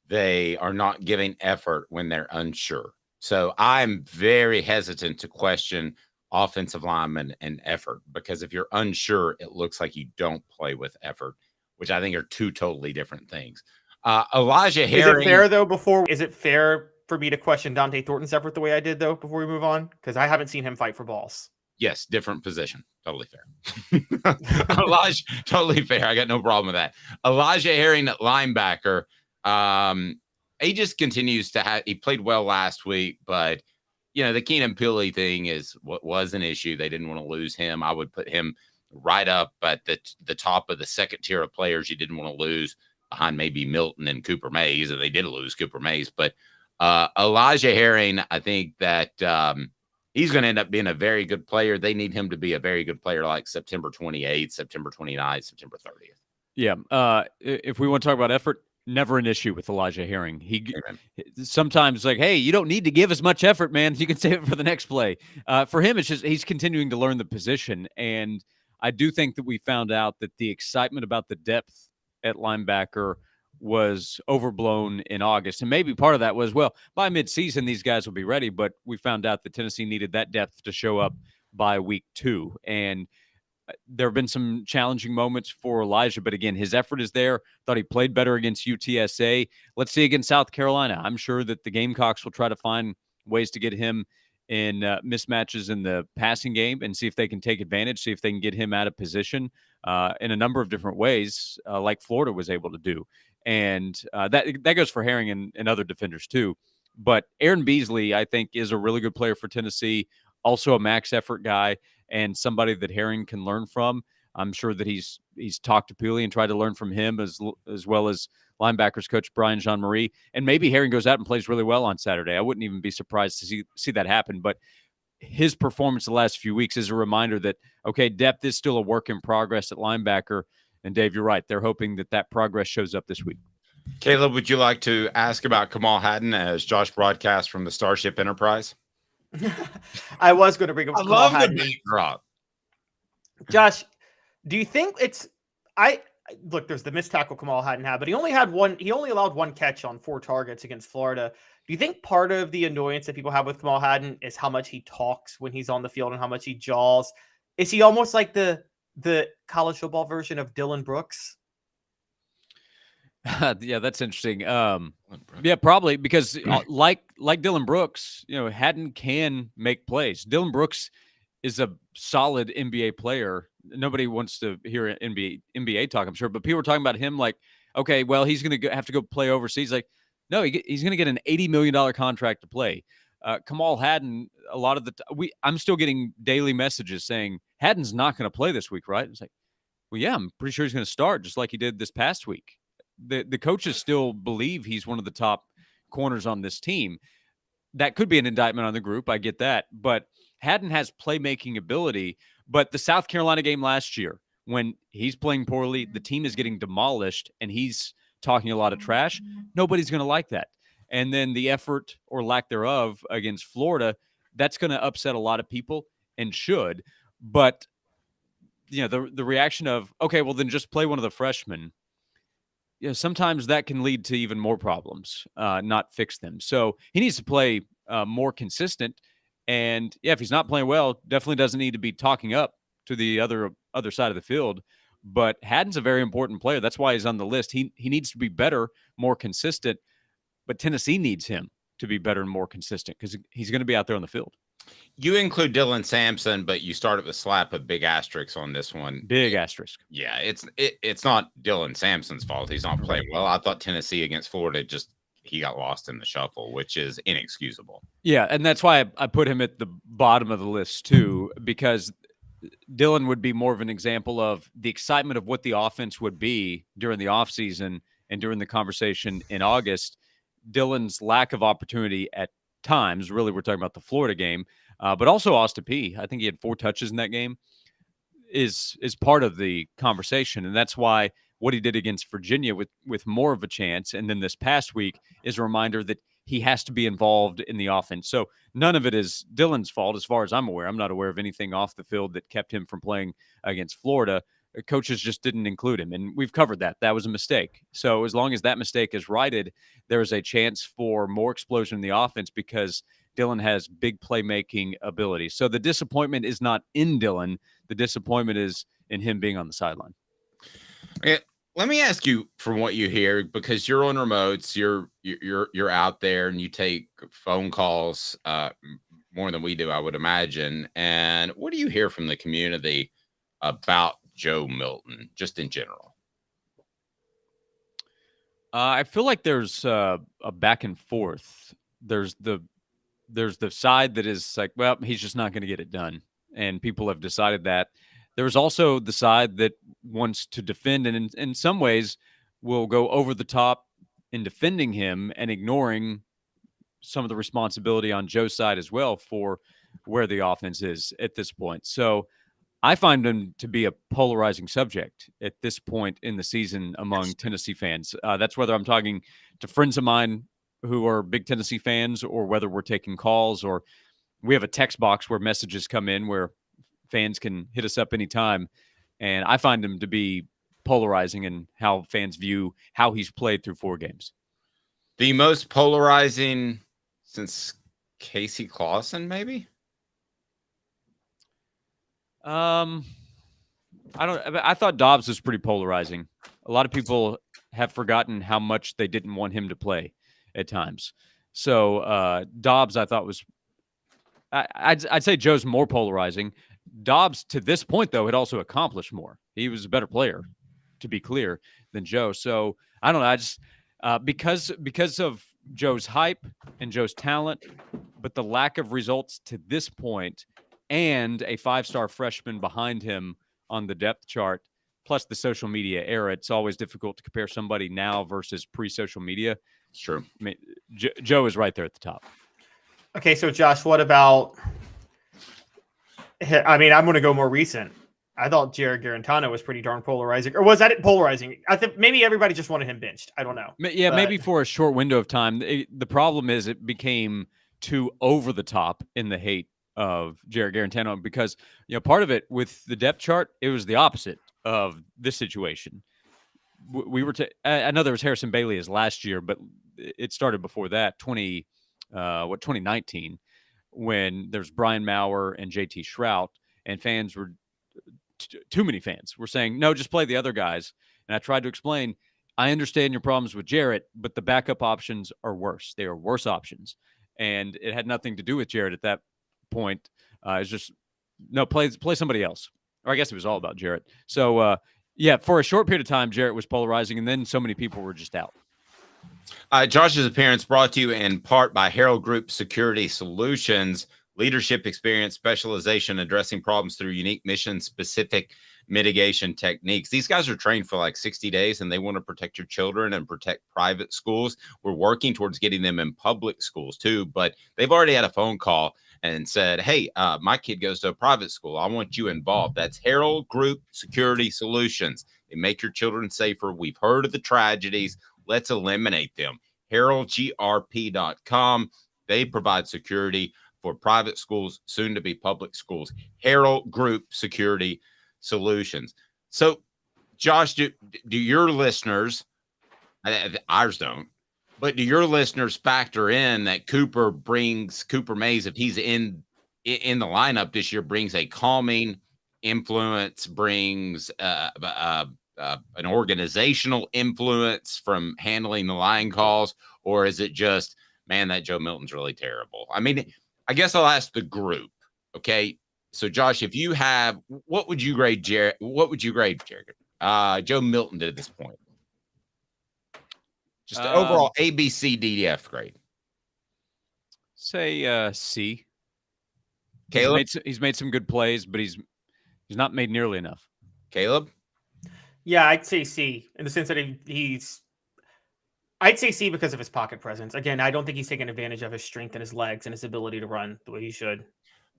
they are not giving effort when they're unsure. So I'm very hesitant to question offensive linemen and effort, because if you're unsure, it looks like you don't play with effort, which I think are two totally different things. Elijah Is Herring. it fair though? Is it fair for me to question Dante Thornton's effort the way I did though before we move on? Because I haven't seen him fight for balls. Yes, different position. Totally fair. Elijah, totally fair. I got no problem with that. Elijah Herring at linebacker. He just continues to have. He played well last week, but the Keenan Pili thing was an issue. They didn't want to lose him. I would put him right up at the top of the second tier of players you didn't want to lose, behind maybe Milton and Cooper Mays. And they did lose Cooper Mays, but Elijah Herring, I think that he's going to end up being a very good player. They need him to be a very good player like September 28th, September 29th, September 30th. Yeah. If we want to talk about effort, never an issue with Elijah Herring. He sometimes like, hey, you don't need to give as much effort, man. You can save it for the next play. For him, it's just he's continuing to learn the position. And I do think that we found out that the excitement about the depth at linebacker was overblown in August. And maybe part of that was, well, by midseason, these guys will be ready. But we found out that Tennessee needed that depth to show up by week 2. And there have been some challenging moments for Elijah, but again, his effort is there. Thought he played better against UTSA. Let's see against South Carolina. I'm sure that the Gamecocks will try to find ways to get him in mismatches in the passing game and see if they can take advantage, see if they can get him out of position in a number of different ways, like Florida was able to do. And that goes for Herring and other defenders too. But Aaron Beasley, I think, is a really good player for Tennessee, also a max effort guy, and somebody that Herring can learn from. I'm sure that he's talked to Pili and tried to learn from him as well as linebackers coach Brian Jean-Marie. And maybe Herring goes out and plays really well on Saturday. I wouldn't even be surprised to see that happen. But his performance the last few weeks is a reminder that, okay, depth is still a work in progress at linebacker. And Dave, you're right. They're hoping that progress shows up this week. Caleb, would you like to ask about Kamal Hadden as Josh broadcast from the Starship Enterprise? I was going to bring up. I love the beat drop. Josh, do you think look, there's the missed tackle Kamal Hadden had, but he only allowed one catch on 4 targets against Florida. Do you think part of the annoyance that people have with Kamal Hadden is how much he talks when he's on the field and how much he jaws? Is he almost like the college football version of Dylan Brooks? Yeah, that's interesting. Yeah, probably because like Dylan Brooks, Hadden can make plays. Dylan Brooks is a solid NBA player. Nobody wants to hear NBA talk, I'm sure, but people are talking about him like, okay, well, he's going to have to go play overseas. Like, no, he's going to get an $80 million contract to play. Kamal Hadden, a lot of I'm still getting daily messages saying Hadden's not going to play this week, right? It's like, well, yeah, I'm pretty sure he's going to start just like he did this past week. The coaches still believe he's one of the top corners on this team. That could be an indictment on the group. I get that. But Hadden has playmaking ability. But the South Carolina game last year, when he's playing poorly, the team is getting demolished, and he's talking a lot of trash. Nobody's going to like that. And then the effort or lack thereof against Florida, that's going to upset a lot of people and should. But, the reaction of, okay, well, then just play one of the freshmen. Sometimes that can lead to even more problems, not fix them. So he needs to play more consistent. And if he's not playing well, definitely doesn't need to be talking up to the other side of the field. But Hadden's a very important player. That's why he's on the list. He needs to be better, more consistent. But Tennessee needs him to be better and more consistent because he's going to be out there on the field. You include Dylan Sampson, but you start with a slap of big asterisks on this one. Big asterisk. Yeah, it's not Dylan Sampson's fault. He's not playing well. I thought Tennessee against Florida he got lost in the shuffle, which is inexcusable. Yeah, and that's why I put him at the bottom of the list too, because Dylan would be more of an example of the excitement of what the offense would be during the offseason and during the conversation in August. Dylan's lack of opportunity at times, really we're talking about the Florida game, but also Austin Peay. I think he had 4 touches in that game, is part of the conversation. And that's why what he did against Virginia with more of a chance, and then this past week, is a reminder that he has to be involved in the offense. So none of it is Dylan's fault as far as I'm aware. I'm not aware of anything off the field that kept him from playing against Florida. Coaches just didn't include him, and we've covered that. That was a mistake. So as long as that mistake is righted, there is a chance for more explosion in the offense because Dylan has big playmaking ability. So the disappointment is not in Dylan. The disappointment is in him being on the sideline. Let me ask you from what you hear, because you're on remotes, you're out there and you take phone calls more than we do, I would imagine. And what do you hear from the community about Joe Milton, just in general? I feel like there's a back and forth. There's the side that is like, well, he's just not going to get it done, and people have decided that. There's also the side that wants to defend, and in some ways will go over the top in defending him and ignoring some of the responsibility on Joe's side as well for where the offense is at this point. So I find him to be a polarizing subject at this point in the season among Tennessee fans. That's whether I'm talking to friends of mine who are big Tennessee fans, or whether we're taking calls, or we have a text box where messages come in where fans can hit us up anytime. And I find him to be polarizing in how fans view how he's played through 4 games. The most polarizing since Casey Clausen, maybe? I thought Dobbs was pretty polarizing. A lot of people have forgotten how much they didn't want him to play at times. So Dobbs, I thought was, I'd say Joe's more polarizing. Dobbs, to this point, though, had also accomplished more. He was a better player, to be clear, than Joe. So I don't know. I just because of Joe's hype and Joe's talent, but the lack of results to this point, and a 5-star freshman behind him on the depth chart, plus the social media era, it's always difficult to compare somebody now versus pre-social media. Sure. I mean, Joe is right there at the top. Okay, so Josh, what about? I mean, I'm going to go more recent. I thought Jared Garantano was pretty darn polarizing. Or was that it polarizing? I think maybe everybody just wanted him benched. I don't know. Yeah, maybe for a short window of time. The problem is it became too over the top in the hate of Jared Garantano, because part of it with the depth chart, it was the opposite of this situation. We were I know there was Harrison Bailey as last year, but it started before that, 2019, when there's Brian Maurer and JT Shrout, and fans were too many fans were saying, no, just play the other guys. And I tried to explain, I understand your problems with Jarrett, but the backup options are worse. They are worse options. And it had nothing to do with Jarrett at that point. It's just, no, play somebody else. Or I guess it was all about Jarrett. So, yeah, for a short period of time, Jarrett was polarizing, and then so many people were just out. Josh's appearance brought to you in part by Herald Group Security Solutions. Leadership experience, specialization, addressing problems through unique mission-specific mitigation techniques. These guys are trained for like 60 days, and they want to protect your children and protect private schools. We're working towards getting them in public schools too, but they've already had a phone call and said, hey, my kid goes to a private school. I want you involved. That's Herald Group Security Solutions. They make your children safer. We've heard of the tragedies. Let's eliminate them. HeraldGRP.com. They provide security for private schools, soon to be public schools. Herald Group Security Solutions. So, Josh, do your listeners, ours don't, but do your listeners factor in that Cooper Mays, if he's in the lineup this year, brings a calming influence, brings an organizational influence from handling the line calls, or is it just, man, that Joe Milton's really terrible? I mean, I guess I'll ask the group. Okay. So Josh, if you have, what would you grade Jared? What would you grade Jared? Joe Milton did at this point? Just overall A, B, C, D, F grade. Say C. Caleb? He's made some good plays, but he's not made nearly enough. Caleb? Yeah, I'd say C in the sense that I'd say C because of his pocket presence. Again, I don't think he's taking advantage of his strength and his legs and his ability to run the way he should.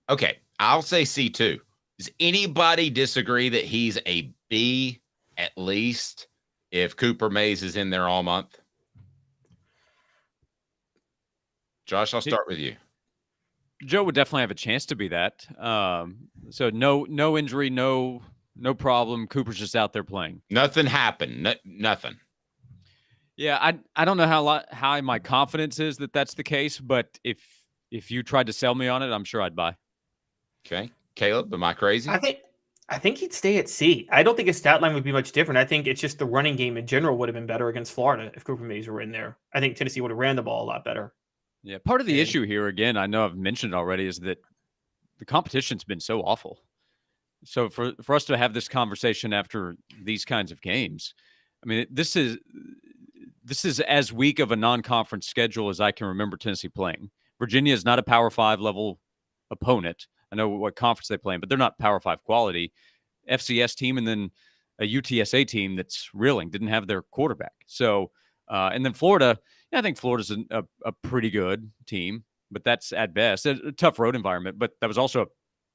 Okay, I'll say C too. Does anybody disagree that he's a B at least if Cooper Mays is in there all month? Josh, I'll start with you. Joe would definitely have a chance to be that. So no injury, no problem. Cooper's just out there playing. Nothing happened. Nothing. Yeah, I don't know how high my confidence is that that's the case, but if you tried to sell me on it, I'm sure I'd buy. Okay, Caleb, am I crazy? I think he'd stay at C. I don't think his stat line would be much different. I think it's just the running game in general would have been better against Florida if Cooper Mays were in there. I think Tennessee would have ran the ball a lot better. Yeah, part of the issue here, again, I know I've mentioned already, is that the competition's been so awful. So for us to have this conversation after these kinds of games, I mean, this is as weak of a non-conference schedule as I can remember Tennessee playing. Virginia is not a Power 5 level opponent. I know what conference they play in, but they're not Power 5 quality. FCS team and then a UTSA team that's reeling, didn't have their quarterback. So, and then Florida, I think Florida's a pretty good team, but that's at best a tough road environment. But that was also a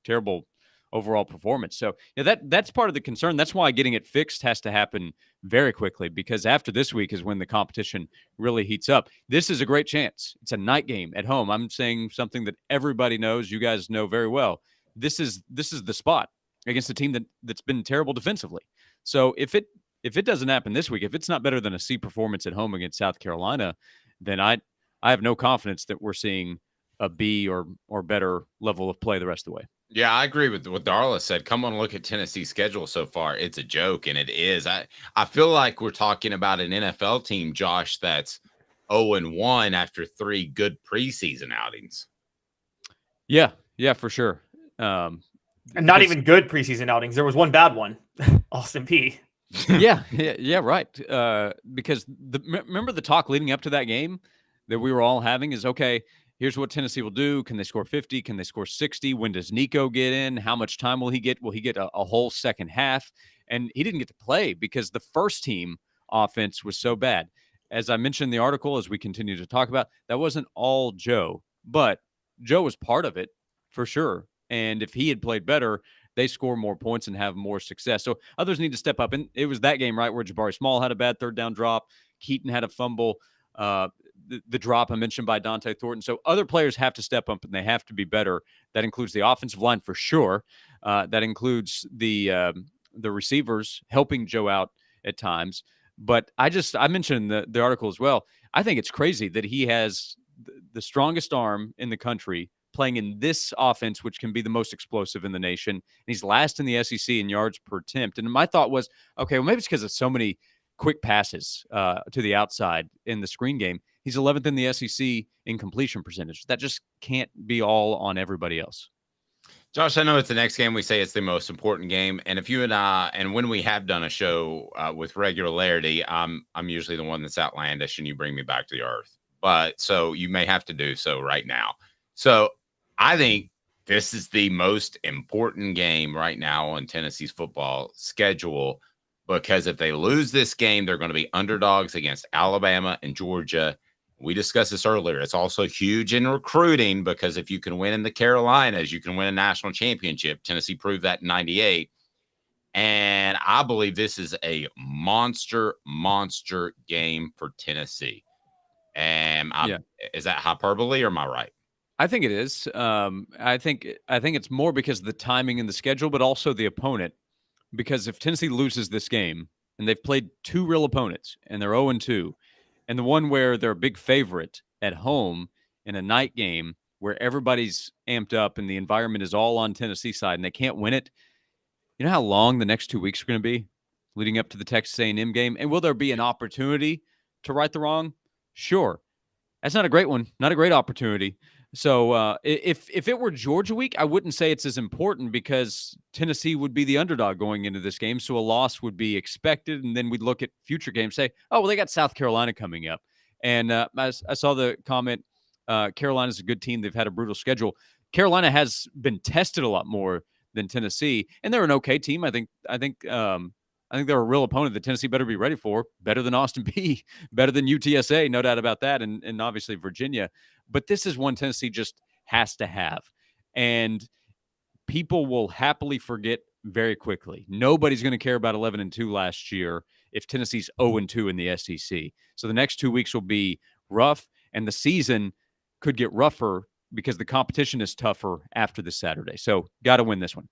terrible overall performance. So yeah, that's part of the concern. That's why getting it fixed has to happen very quickly, because after this week is when the competition really heats up. This is a great chance. It's a night game at home. I'm saying something that everybody knows, you guys know very well. This is the spot against a team that's been terrible defensively. So if it doesn't happen this week, if it's not better than a C performance at home against South Carolina, then I have no confidence that we're seeing a B or better level of play the rest of the way. Yeah, I agree with what Darla said. Come on, look at Tennessee's schedule so far. It's a joke, and it is. I feel like we're talking about an NFL team, Josh, that's 0-1 after 3 good preseason outings. Yeah, for sure. And not even good preseason outings. There was one bad one, Austin Peay. yeah, right. Because remember the talk leading up to that game that we were all having is, okay, here's what Tennessee will do. Can they score 50? Can they score 60? When does Nico get in? How much time will he get? Will he get a whole second half? And he didn't get to play because the first team offense was so bad. As I mentioned in the article, as we continue to talk about, that wasn't all Joe, but Joe was part of it for sure. And if he had played better, they score more points and have more success. So others need to step up. And it was that game, right, where Jabari Small had a bad third down drop. Keaton had a fumble. The drop I mentioned by Dante Thornton. So other players have to step up and they have to be better. That includes the offensive line for sure. That includes the receivers helping Joe out at times. But I mentioned in the article as well, I think it's crazy that he has the strongest arm in the country playing in this offense, which can be the most explosive in the nation. And he's last in the SEC in yards per attempt. And my thought was, okay, well, maybe it's because of so many quick passes to the outside in the screen game. He's 11th in the SEC in completion percentage. That just can't be all on everybody else. Josh, I know it's the next game. We say it's the most important game. And if you and I, and when we have done a show with regularity, I'm usually the one that's outlandish and you bring me back to the earth. But so you may have to do so right now. So I think this is the most important game right now on Tennessee's football schedule, because if they lose this game, they're going to be underdogs against Alabama and Georgia. We discussed this earlier. It's also huge in recruiting, because if you can win in the Carolinas, you can win a national championship. Tennessee proved that in 98. And I believe this is a monster game for Tennessee. And is that hyperbole or am I right? I think it is. I think it's more because of the timing and the schedule, but also the opponent. Because if Tennessee loses this game, and they've played 2 real opponents, and they're 0-2, and the one where they're a big favorite at home in a night game where everybody's amped up and the environment is all on Tennessee side and they can't win it, you know how long the next 2 weeks are going to be leading up to the Texas A&M game? And will there be an opportunity to right the wrong? Sure. That's not a great one, not a great opportunity. So if it were Georgia week, I wouldn't say it's as important because Tennessee would be the underdog going into this game. So a loss would be expected. And then we'd look at future games, say, oh, well, they got South Carolina coming up. And I saw the comment, Carolina's a good team. They've had a brutal schedule. Carolina has been tested a lot more than Tennessee, and they're an okay team. I think they're a real opponent that Tennessee better be ready for. Better than Austin Peay, better than UTSA, no doubt about that, and obviously Virginia. But this is one Tennessee just has to have. And people will happily forget very quickly. Nobody's going to care about 11-2 last year if Tennessee's 0-2 in the SEC. So the next 2 weeks will be rough, and the season could get rougher because the competition is tougher after this Saturday. So got to win this one.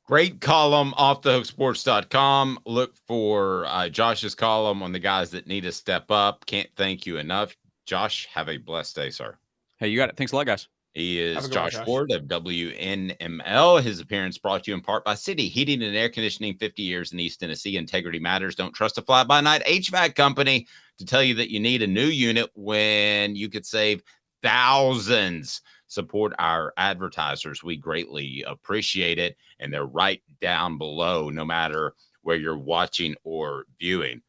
Great column, offthehooksports.com. Look for Josh's column on the guys that need to step up. Can't thank you enough. Josh, have a blessed day, sir. Hey, you got it. Thanks a lot, guys. He Have a is good one, Josh Josh. Ward of WNML. His appearance brought to you in part by City Heating and Air Conditioning, 50 years in East Tennessee. Integrity matters. Don't trust a fly-by-night HVAC company to tell you that you need a new unit when you could save thousands. Support our advertisers. We greatly appreciate it. And they're right down below, no matter where you're watching or viewing.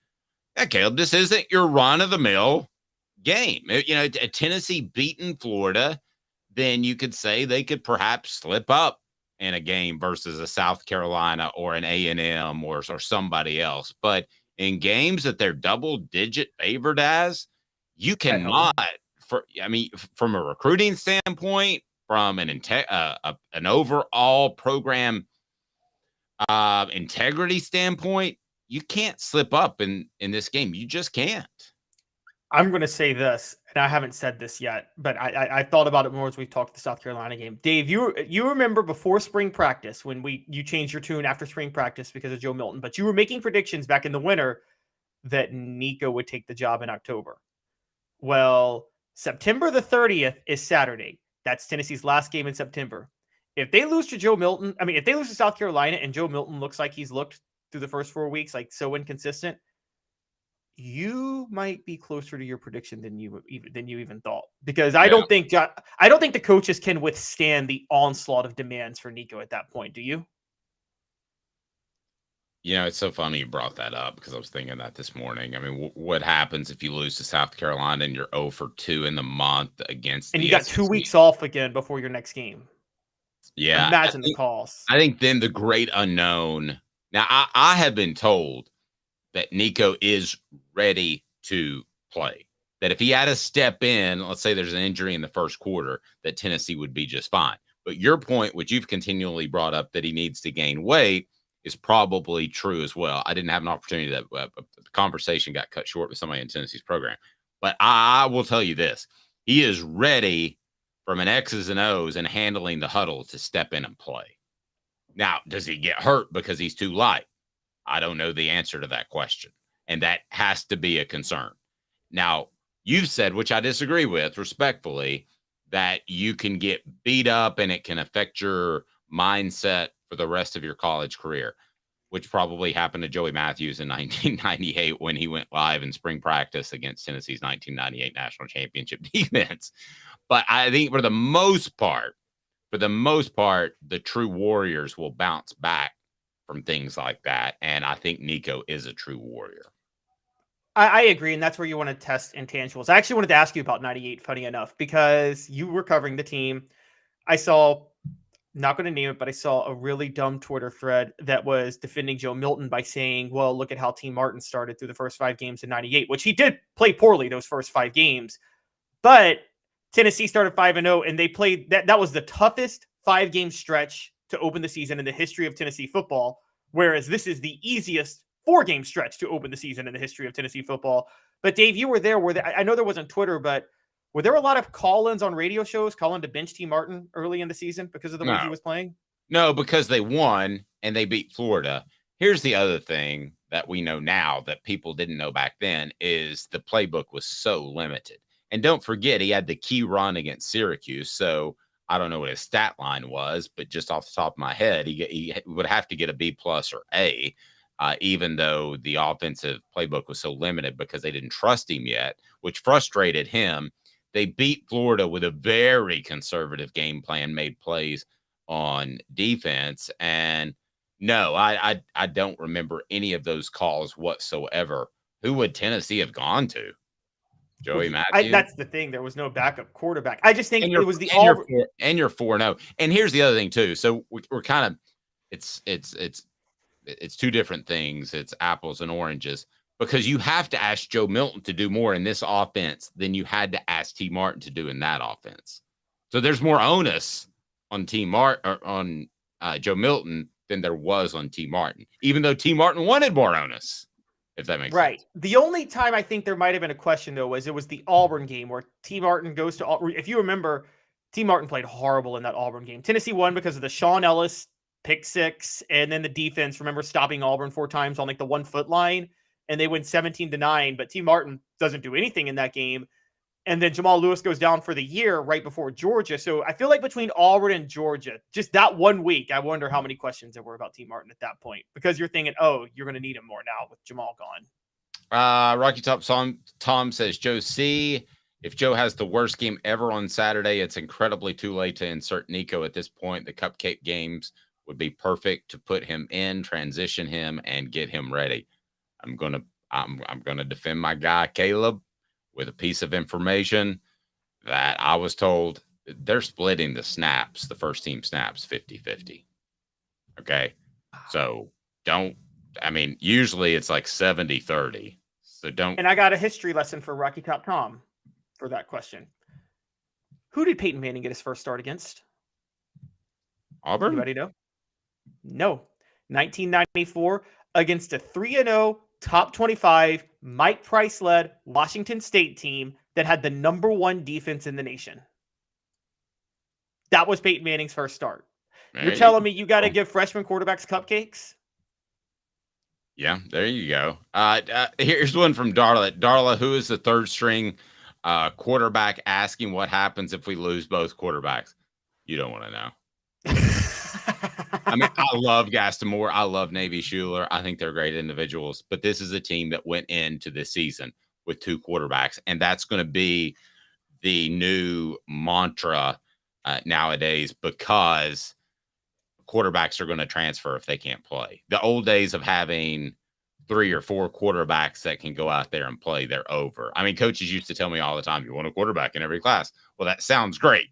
Yeah, Caleb, this isn't your run-of-the-mill game. You know, Tennessee beating Florida, then you could say they could perhaps slip up in a game versus a South Carolina or an A&M or somebody else. But in games that they're double-digit favored as, you cannot, from a recruiting standpoint, from an overall program integrity standpoint, you can't slip up in this game. You just can't. I'm going to say this, and I haven't said this yet, but I thought about it more as we talked the South Carolina game. Dave, you remember before spring practice when you changed your tune after spring practice because of Joe Milton, but you were making predictions back in the winter that Nico would take the job in October. Well, September the 30th is Saturday. That's Tennessee's last game in September. If they lose to Joe Milton, if they lose to South Carolina and Joe Milton looks like he's looked through the first 4 weeks, like so inconsistent, you might be closer to your prediction than you even thought, because I don't think the coaches can withstand the onslaught of demands for Nico at that point. Do you? You know, it's so funny you brought that up because I was thinking that this morning. I mean, what happens if you lose to South Carolina and you're 0 for 2 in the month against and the you got SEC? 2 weeks off again before your next game? Yeah, imagine the cost. I think then the great unknown. Now, I have been told that Nico is ready to play. That if he had to step in, let's say there's an injury in the first quarter, that Tennessee would be just fine. But your point, which you've continually brought up, that he needs to gain weight, is probably true as well. I didn't have an opportunity that the conversation got cut short with somebody in Tennessee's program. But I will tell you this. He is ready from an X's and O's and handling the huddle to step in and play. Now, does he get hurt because he's too light? I don't know the answer to that question. And that has to be a concern. Now, you've said, which I disagree with respectfully, that you can get beat up and it can affect your mindset for the rest of your college career, which probably happened to Joey Matthews in 1998 when he went live in spring practice against Tennessee's 1998 national championship defense. But I think for the most part, the true warriors will bounce back from things like that. And I think Nico is a true warrior. I agree, and that's where you want to test intangibles. I actually wanted to ask you about 98, funny enough, because you were covering the team. I saw, not going to name it, but I saw a really dumb Twitter thread that was defending Joe Milton by saying, well, look at how T. Martin started through the first 5 games in 98, which he did play poorly those first 5 games. But Tennessee started 5-0, and they played that was the toughest 5-game stretch to open the season in the history of Tennessee football, whereas this is the easiest 4-game stretch to open the season in the history of Tennessee football. But Dave, you were there. I know there wasn't Twitter, but were there a lot of call-ins on radio shows calling to bench T. Martin early in the season because of the way he was playing? No, because they won and they beat Florida. Here's the other thing that we know now that people didn't know back then is the playbook was so limited. And don't forget, he had the key run against Syracuse, so I don't know what his stat line was, but just off the top of my head, he would have to get a B+ or A, even though the offensive playbook was so limited because they didn't trust him yet, which frustrated him. They beat Florida with a very conservative game plan, made plays on defense. And no, I don't remember any of those calls whatsoever. Who would Tennessee have gone to? Joey Matthews. That's the thing. There was no backup quarterback. I just think it was the all. And you're 4-0. And here's the other thing too. So we're kind of it's 2 different things. It's apples and oranges because you have to ask Joe Milton to do more in this offense than you had to ask T. Martin to do in that offense. So there's more onus on Joe Milton than there was on T. Martin, even though T. Martin wanted more onus. If that makes sense. The only time I think there might have been a question, though, was it was the Auburn game where T. Martin goes to – if you remember, T. Martin played horrible in that Auburn game. Tennessee won because of the Sean Ellis pick 6, and then the defense, remember, stopping Auburn 4 times on like the 1-foot line, and they win 17-9, but T. Martin doesn't do anything in that game. And then Jamal Lewis goes down for the year right before Georgia. So I feel like between Auburn and Georgia, just that 1 week, I wonder how many questions there were about T. Martin at that point, because you're thinking, oh, you're going to need him more now with Jamal gone. Rocky Top Tom says, Joe C., if Joe has the worst game ever on Saturday, it's incredibly too late to insert Nico at this point. The cupcake games would be perfect to put him in, transition him, and get him ready. I'm gonna defend my guy Caleb with a piece of information that I was told they're splitting the snaps, the first team snaps 50-50. Okay. So usually it's like 70-30. So don't. And I got a history lesson for Rocky Top Tom for that question. Who did Peyton Manning get his first start against? Auburn? Anybody know? No. 1994 against a 3-0 top 25 Mike Price-led Washington State team that had the number 1 defense in the nation. That was Peyton Manning's first start. You're telling me you got to give freshman quarterbacks cupcakes? Yeah, there you go. Here's one from Darla. Darla, who is the third string quarterback, asking what happens if we lose both quarterbacks? You don't want to know. I mean, I love Gaston Moore. I love Navy Schuler. I think they're great individuals. But this is a team that went into this season with 2 quarterbacks. And that's going to be the new mantra nowadays, because quarterbacks are going to transfer if they can't play. The old days of having 3 or 4 quarterbacks that can go out there and play, they're over. I mean, coaches used to tell me all the time, you want a quarterback in every class. Well, that sounds great.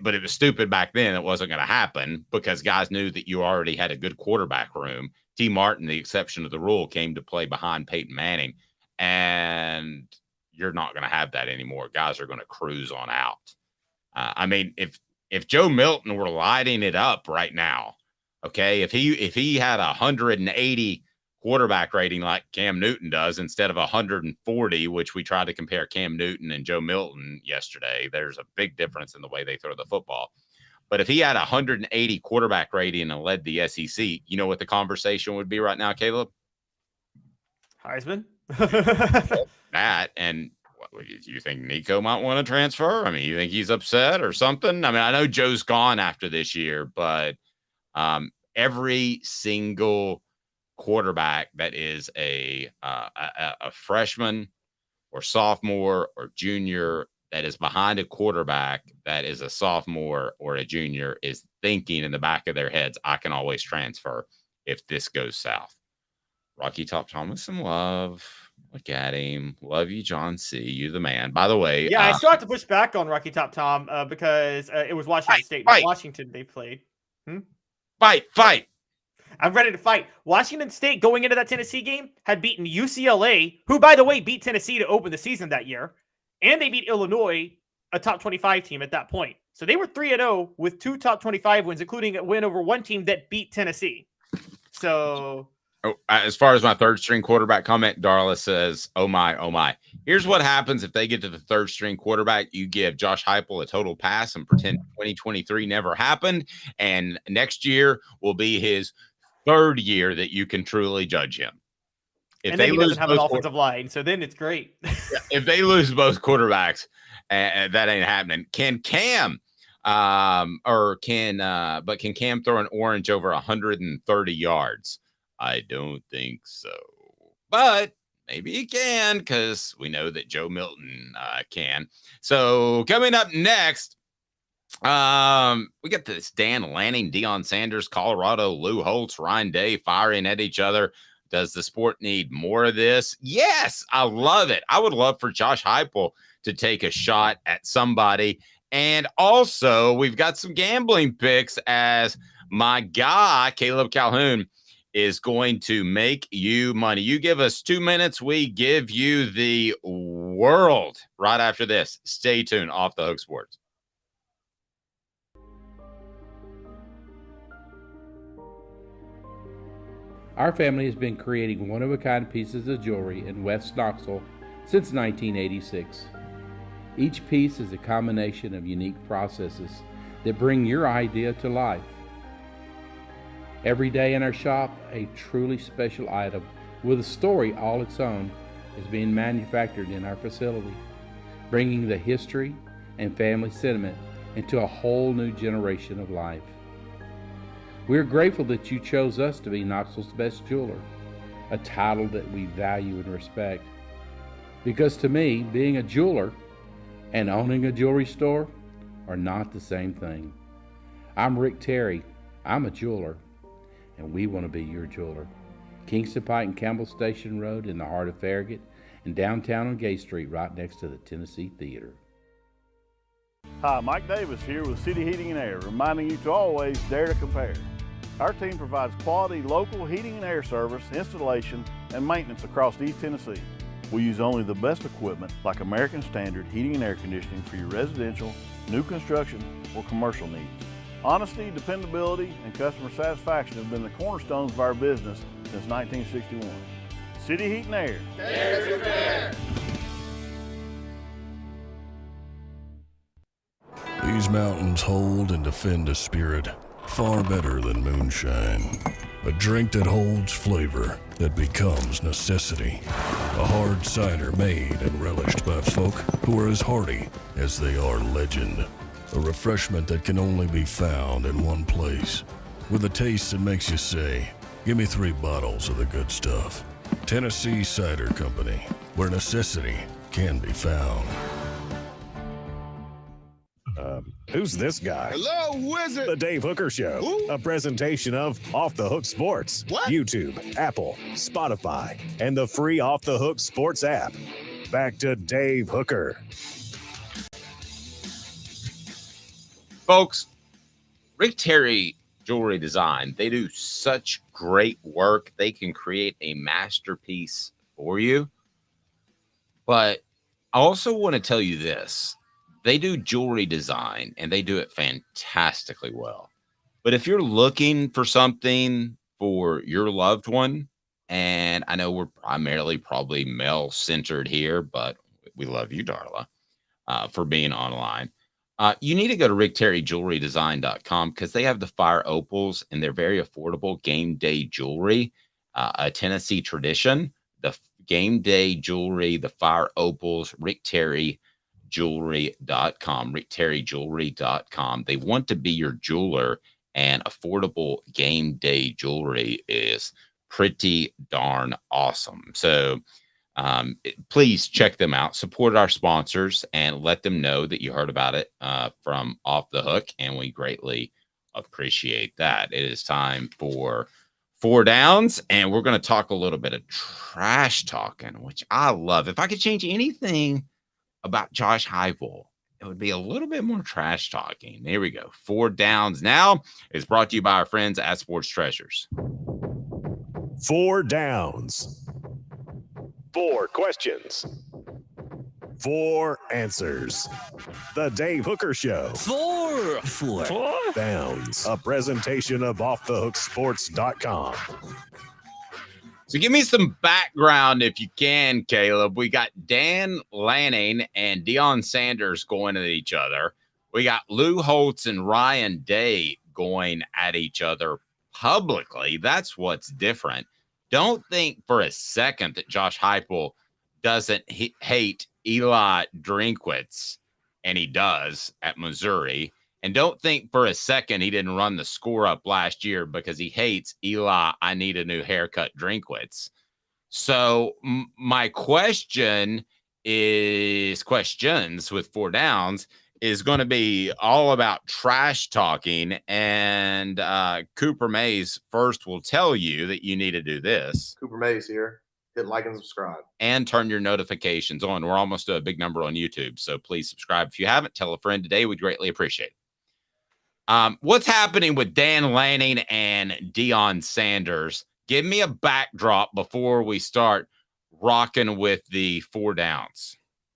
But it was stupid back then. It wasn't going to happen because guys knew that you already had a good quarterback room. T. Martin, the exception of the rule, came to play behind Peyton Manning. And you're not going to have that anymore. Guys are going to cruise on out. I mean, if Joe Milton were lighting it up right now, okay, if he had 180 quarterback rating like Cam Newton does instead of 140, which we tried to compare Cam Newton and Joe Milton yesterday, there's a big difference in the way they throw the football. But if he had 180 quarterback rating and led the SEC, you know what the conversation would be right now, Caleb? Heisman? That, and do you think Nico might want to transfer? I mean, you think he's upset or something? I mean, I know Joe's gone after this year, but every single quarterback that is a freshman or sophomore or junior that is behind a quarterback that is a sophomore or a junior is thinking in the back of their heads, I can always transfer if this goes south. Rocky Top Thomas and love. Look at him. Love you, John C. You the man. By the way. Yeah, I still have to push back on Rocky Top Tom because it was Washington State. Not Washington they played. Fight. I'm ready to fight. Washington State, going into that Tennessee game, had beaten UCLA, who, by the way, beat Tennessee to open the season that year. And they beat Illinois, a top 25 team at that point. So they were 3-0 with 2 top 25 wins, including a win over one team that beat Tennessee. So... as far as my third string quarterback comment, Darla says, oh my. Here's what happens if they get to the third string quarterback. You give Josh Heupel a total pass and pretend 2023 never happened. And next year will be his third year that you can truly judge him. If and then he doesn't have an offensive line, so then it's great. If they lose both quarterbacks, that ain't happening. Can Cam can Cam throw an orange over 130 yards? I don't think so, but maybe he can because we know that Joe Milton can. So coming up next, we got this Dan Lanning, Deion Sanders, Colorado, Lou Holtz, Ryan Day firing at each other. Does the sport need more of this? Yes, I love it. I would love for Josh Heupel to take a shot at somebody. And also, we've got some gambling picks as my guy, Caleb Calhoun, is going to make you money. You give us 2 minutes, we give you the world right after this. Stay tuned. Off the Hook Sports. Our family has been creating one-of-a-kind pieces of jewelry in West Knoxville since 1986. Each piece is a combination of unique processes that bring your idea to life. Every day in our shop, a truly special item with a story all its own is being manufactured in our facility. bringing the history and family sentiment into a whole new generation of life. We're grateful that you chose us to be Knoxville's best jeweler, a title that we value and respect. Because to me, being a jeweler and owning a jewelry store are not the same thing. I'm Rick Terry. I'm a jeweler, and we want to be your jeweler. Kingston Pike and Campbell Station Road in the heart of Farragut, and downtown on Gay Street right next to the Tennessee Theater. Hi, Mike Davis here with City Heating and Air, reminding you to always dare to compare. Our team provides quality local heating and air service, installation, and maintenance across East Tennessee. We use only the best equipment like American Standard heating and air conditioning for your residential, new construction, or commercial needs. Honesty, dependability, and customer satisfaction have been the cornerstones of our business since 1961. City Heat and Air. Dare to compare. These mountains hold and defend a spirit far better than moonshine. A drink that holds flavor, that becomes necessity. A hard cider made and relished by folk who are as hearty as they are legend. A refreshment that can only be found in one place. With a taste that makes you say, give me 3 bottles of the good stuff. Tennessee Cider Company, where necessity can be found. Who's this guy? Hello, wizard. The Dave Hooker Show. Who? A presentation of Off the Hook Sports. What? YouTube, Apple, Spotify, and the free Off the Hook Sports app. Back to Dave Hooker. Folks, Rick Terry Jewelry Design, they do such great work. They can create a masterpiece for you. But I also want to tell you this. They do jewelry design, and they do it fantastically well. But if you're looking for something for your loved one, and I know we're primarily probably male-centered here, but we love you, Darla, for being online. You need to go to rickterryjewelrydesign.com because they have the fire opals, and they're very affordable game day jewelry, a Tennessee tradition. The game day jewelry, the fire opals, rickterryjewelry.com. They want to be your jeweler, and affordable game day jewelry is pretty darn awesome. So please check them out, support our sponsors, and let them know that you heard about it from Off the Hook, and we greatly appreciate that. It is time for 4 Downs, and we're going to talk a little bit of trash talking, which I love. If I could change anything about Josh Heupel, it would be a little bit more trash talking. There we go. 4 Downs now is brought to you by our friends at Sports Treasures. 4 Downs. 4 questions. 4 answers. The Dave Hooker Show. 4 Downs. A presentation of OffTheHookSports.com. So give me some background if you can, Caleb. We got Dan Lanning and Deion Sanders going at each other. We got Lou Holtz and Ryan Day going at each other publicly. That's what's different. Don't think for a second that Josh Heupel doesn't hate Eli Drinkwitz, and he does at Missouri. And don't think for a second he didn't run the score up last year because he hates Eli, I need a new haircut, Drinkwitz. So my questions with 4 Downs is going to be all about trash talking. And Cooper Mays first will tell you that you need to do this. Cooper Mays here. Hit like and subscribe. And turn your notifications on. We're almost at a big number on YouTube, so please subscribe. If you haven't, tell a friend today. We'd greatly appreciate it. What's happening with Dan Lanning and Deion Sanders? Give me a backdrop before we start rocking with the 4 Downs.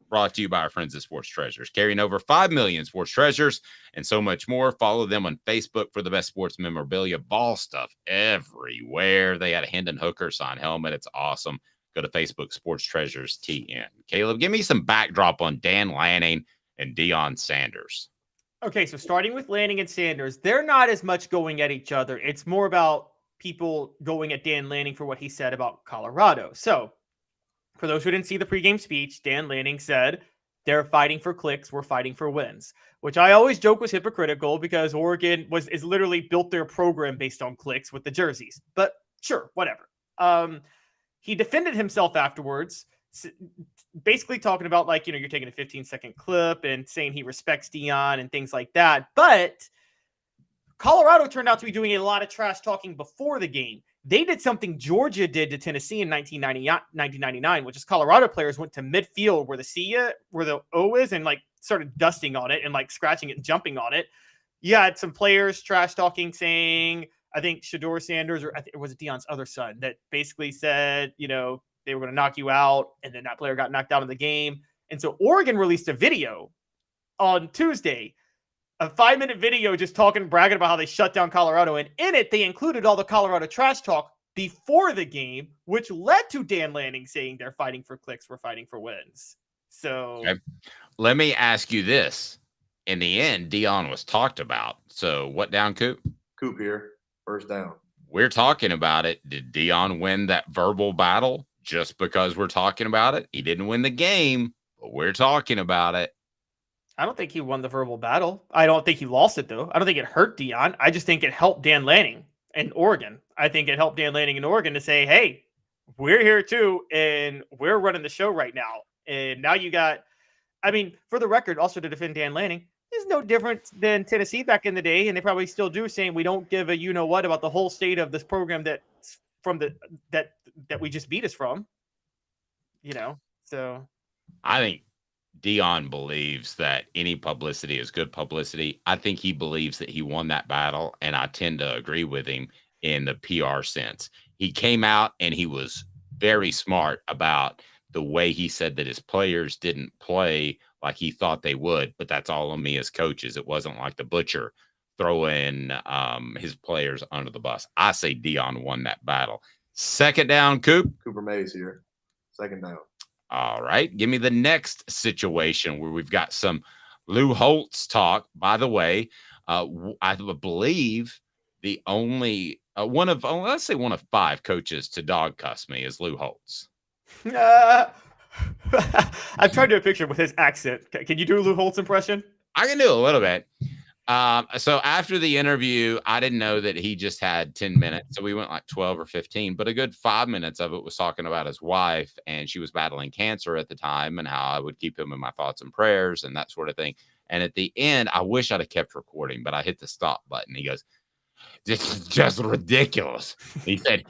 Brought to you by our friends at Sports Treasures, carrying over 5 million sports treasures and so much more. Follow them on Facebook for the best sports memorabilia, ball stuff everywhere. They had a Hendon Hooker signed helmet. It's awesome. Go to Facebook, Sports Treasures TN. Caleb, give me some backdrop on Dan Lanning and Deion Sanders. Okay, so starting with Lanning and Sanders, they're not as much going at each other. It's more about people going at Dan Lanning for what he said about Colorado. So, for those who didn't see the pregame speech, Dan Lanning said They're fighting for clicks. We're fighting for wins, which I always joke was hypocritical because Oregon is literally built their program based on clicks with the jerseys. But sure, whatever. He defended himself afterwards, basically talking about like, you're taking a 15-second clip and saying he respects Deion and things like that. But Colorado turned out to be doing a lot of trash talking before the game. They did something Georgia did to Tennessee in 1999, which is Colorado players went to midfield where the O is, and like started dusting on it and like scratching it and jumping on it. You had some players trash talking, saying, I think Shedeur Sanders, or was it Deion's other son, that basically said, they were going to knock you out, and then that player got knocked out of the game. And so Oregon released a video on Tuesday, a 5-minute video just bragging about how they shut down Colorado. And in it, they included all the Colorado trash talk before the game, which led to Dan Lanning saying they're fighting for clicks, we're fighting for wins. So let me ask you this. In the end, Deion was talked about. So what down, Coop? Coop here. First down. We're talking about it. Did Deion win that verbal battle just because we're talking about it? He didn't win the game, but we're talking about it. I don't think he won the verbal battle. I don't think he lost it, though. I don't think it hurt Deion. I just think it helped Dan Lanning and Oregon. I think it helped Dan Lanning and Oregon to say, hey, we're here too, and we're running the show right now. And now you got, for the record, also to defend Dan Lanning, is no different than Tennessee back in the day, and they probably still do, saying we don't give a you-know-what about the whole state of this program that we just beat us from. So. I think Deion believes that any publicity is good publicity. I think he believes that he won that battle, and I tend to agree with him in the PR sense. He came out and he was very smart about the way he said that his players didn't play like he thought they would, but that's all on me as coaches. It wasn't like the butcher throwing his players under the bus. I say Deion won that battle. Second down, Coop. Cooper Mays here. Second down. All right. Give me the next situation where we've got some Lou Holtz talk. By the way, I believe the only one of 5 coaches to dog cuss me is Lou Holtz. I've tried to do a picture with his accent. Can you do a Lou Holtz impression? I can do a little bit. So after the interview, I didn't know that he just had 10 minutes. So we went like 12 or 15, but a good 5 minutes of it was talking about his wife, and she was battling cancer at the time, and how I would keep him in my thoughts and prayers and that sort of thing. And at the end, I wish I'd have kept recording, but I hit the stop button. He goes, "This is just ridiculous." He said,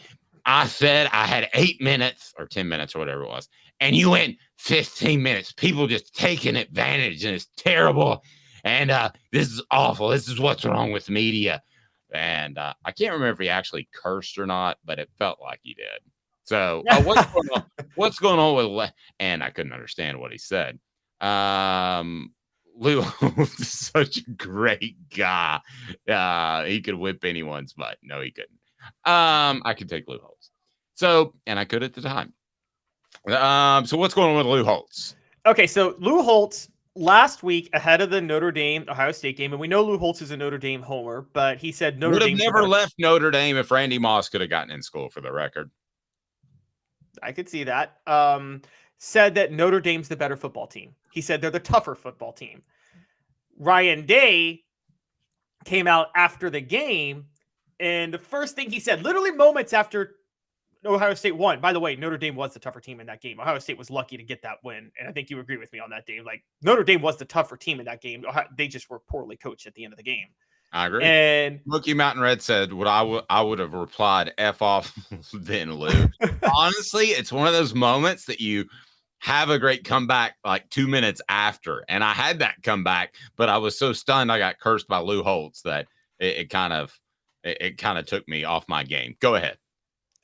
"I said I had 8 minutes or 10 minutes or whatever it was, and you went 15 minutes. People just taking advantage, and it's terrible. And this is awful. This is what's wrong with media." And I can't remember if he actually cursed or not, but it felt like he did. So what's going on with and I couldn't understand what he said. Lou is such a great guy. He could whip anyone's butt. No, he couldn't. I could take Lou Holtz. So, and I could at the time. So what's going on with Lou Holtz? Okay, so Lou Holtz last week ahead of the Notre Dame Ohio State game, and we know Lou Holtz is a Notre Dame homer, but he said Notre Dame would have never left Notre Dame if Randy Moss could have gotten in school, for the record. I could see that. Said that Notre Dame's the better football team. He said they're the tougher football team. Ryan Day came out after the game, and the first thing he said, literally moments after Ohio State won. By the way, Notre Dame was the tougher team in that game. Ohio State was lucky to get that win, and I think you agree with me on that, Dave. Like, Notre Dame was the tougher team in that game. They just were poorly coached at the end of the game. I agree. And Mookie Mountain Red said, "What I would have replied, F off then, Lou." Honestly, it's one of those moments that you have a great comeback like 2 minutes after, and I had that comeback, but I was so stunned I got cursed by Lou Holtz that it kind of took me off my game. Go ahead.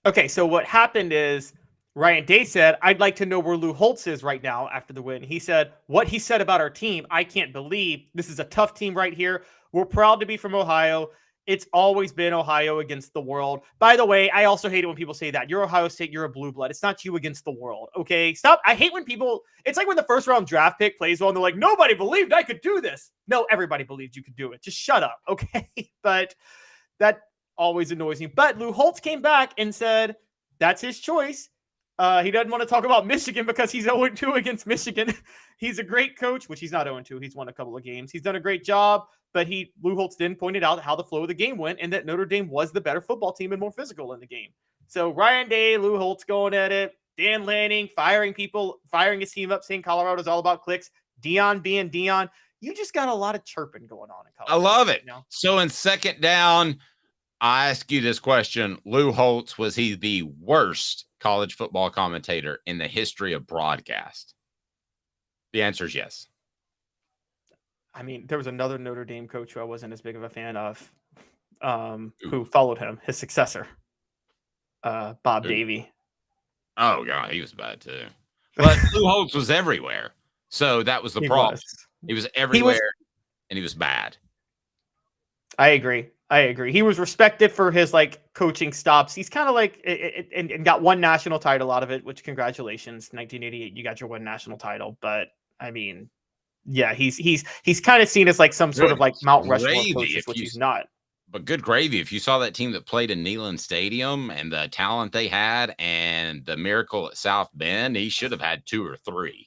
Okay, so what happened is Ryan Day said, "I'd like to know where Lou Holtz is right now after the win." He said, "What he said about our team, I can't believe. This is a tough team right here. We're proud to be from Ohio. It's always been Ohio against the world." By the way, I also hate it when people say that. You're Ohio State, you're a blue blood. It's not you against the world, okay? Stop. I hate when people, it's like when the first round draft pick plays well and they're like, "Nobody believed I could do this." No, everybody believed you could do it. Just shut up, okay? But that always annoys me. But Lou Holtz came back and said, that's his choice. He doesn't want to talk about Michigan because he's 0-2 against Michigan. He's a great coach, which he's not 0-2. He's won a couple of games. He's done a great job, but Lou Holtz then pointed out how the flow of the game went and that Notre Dame was the better football team and more physical in the game. So Ryan Day, Lou Holtz going at it. Dan Lanning firing people, firing his team up, saying Colorado's all about clicks. Dion being Dion. You just got a lot of chirping going on in Colorado. I love it. You know? So in second down, I ask you this question. Lou Holtz, was he the worst college football commentator in the history of broadcast? The answer is yes. I mean, there was another Notre Dame coach who I wasn't as big of a fan of, who followed him, his successor, Bob Davie. Oh, God, he was bad too. But Lou Holtz was everywhere. So that was the problem. He was everywhere, and he was bad. I agree. He was respected for his coaching stops. He's kind of and got one national title out of it, which congratulations, 1988, you got your one national title. But I mean, yeah, he's kind of seen as some sort of Mount Rushmore coaches, which he's not. But good gravy. If you saw that team that played in Neyland Stadium and the talent they had and the miracle at South Bend, he should have had 2 or 3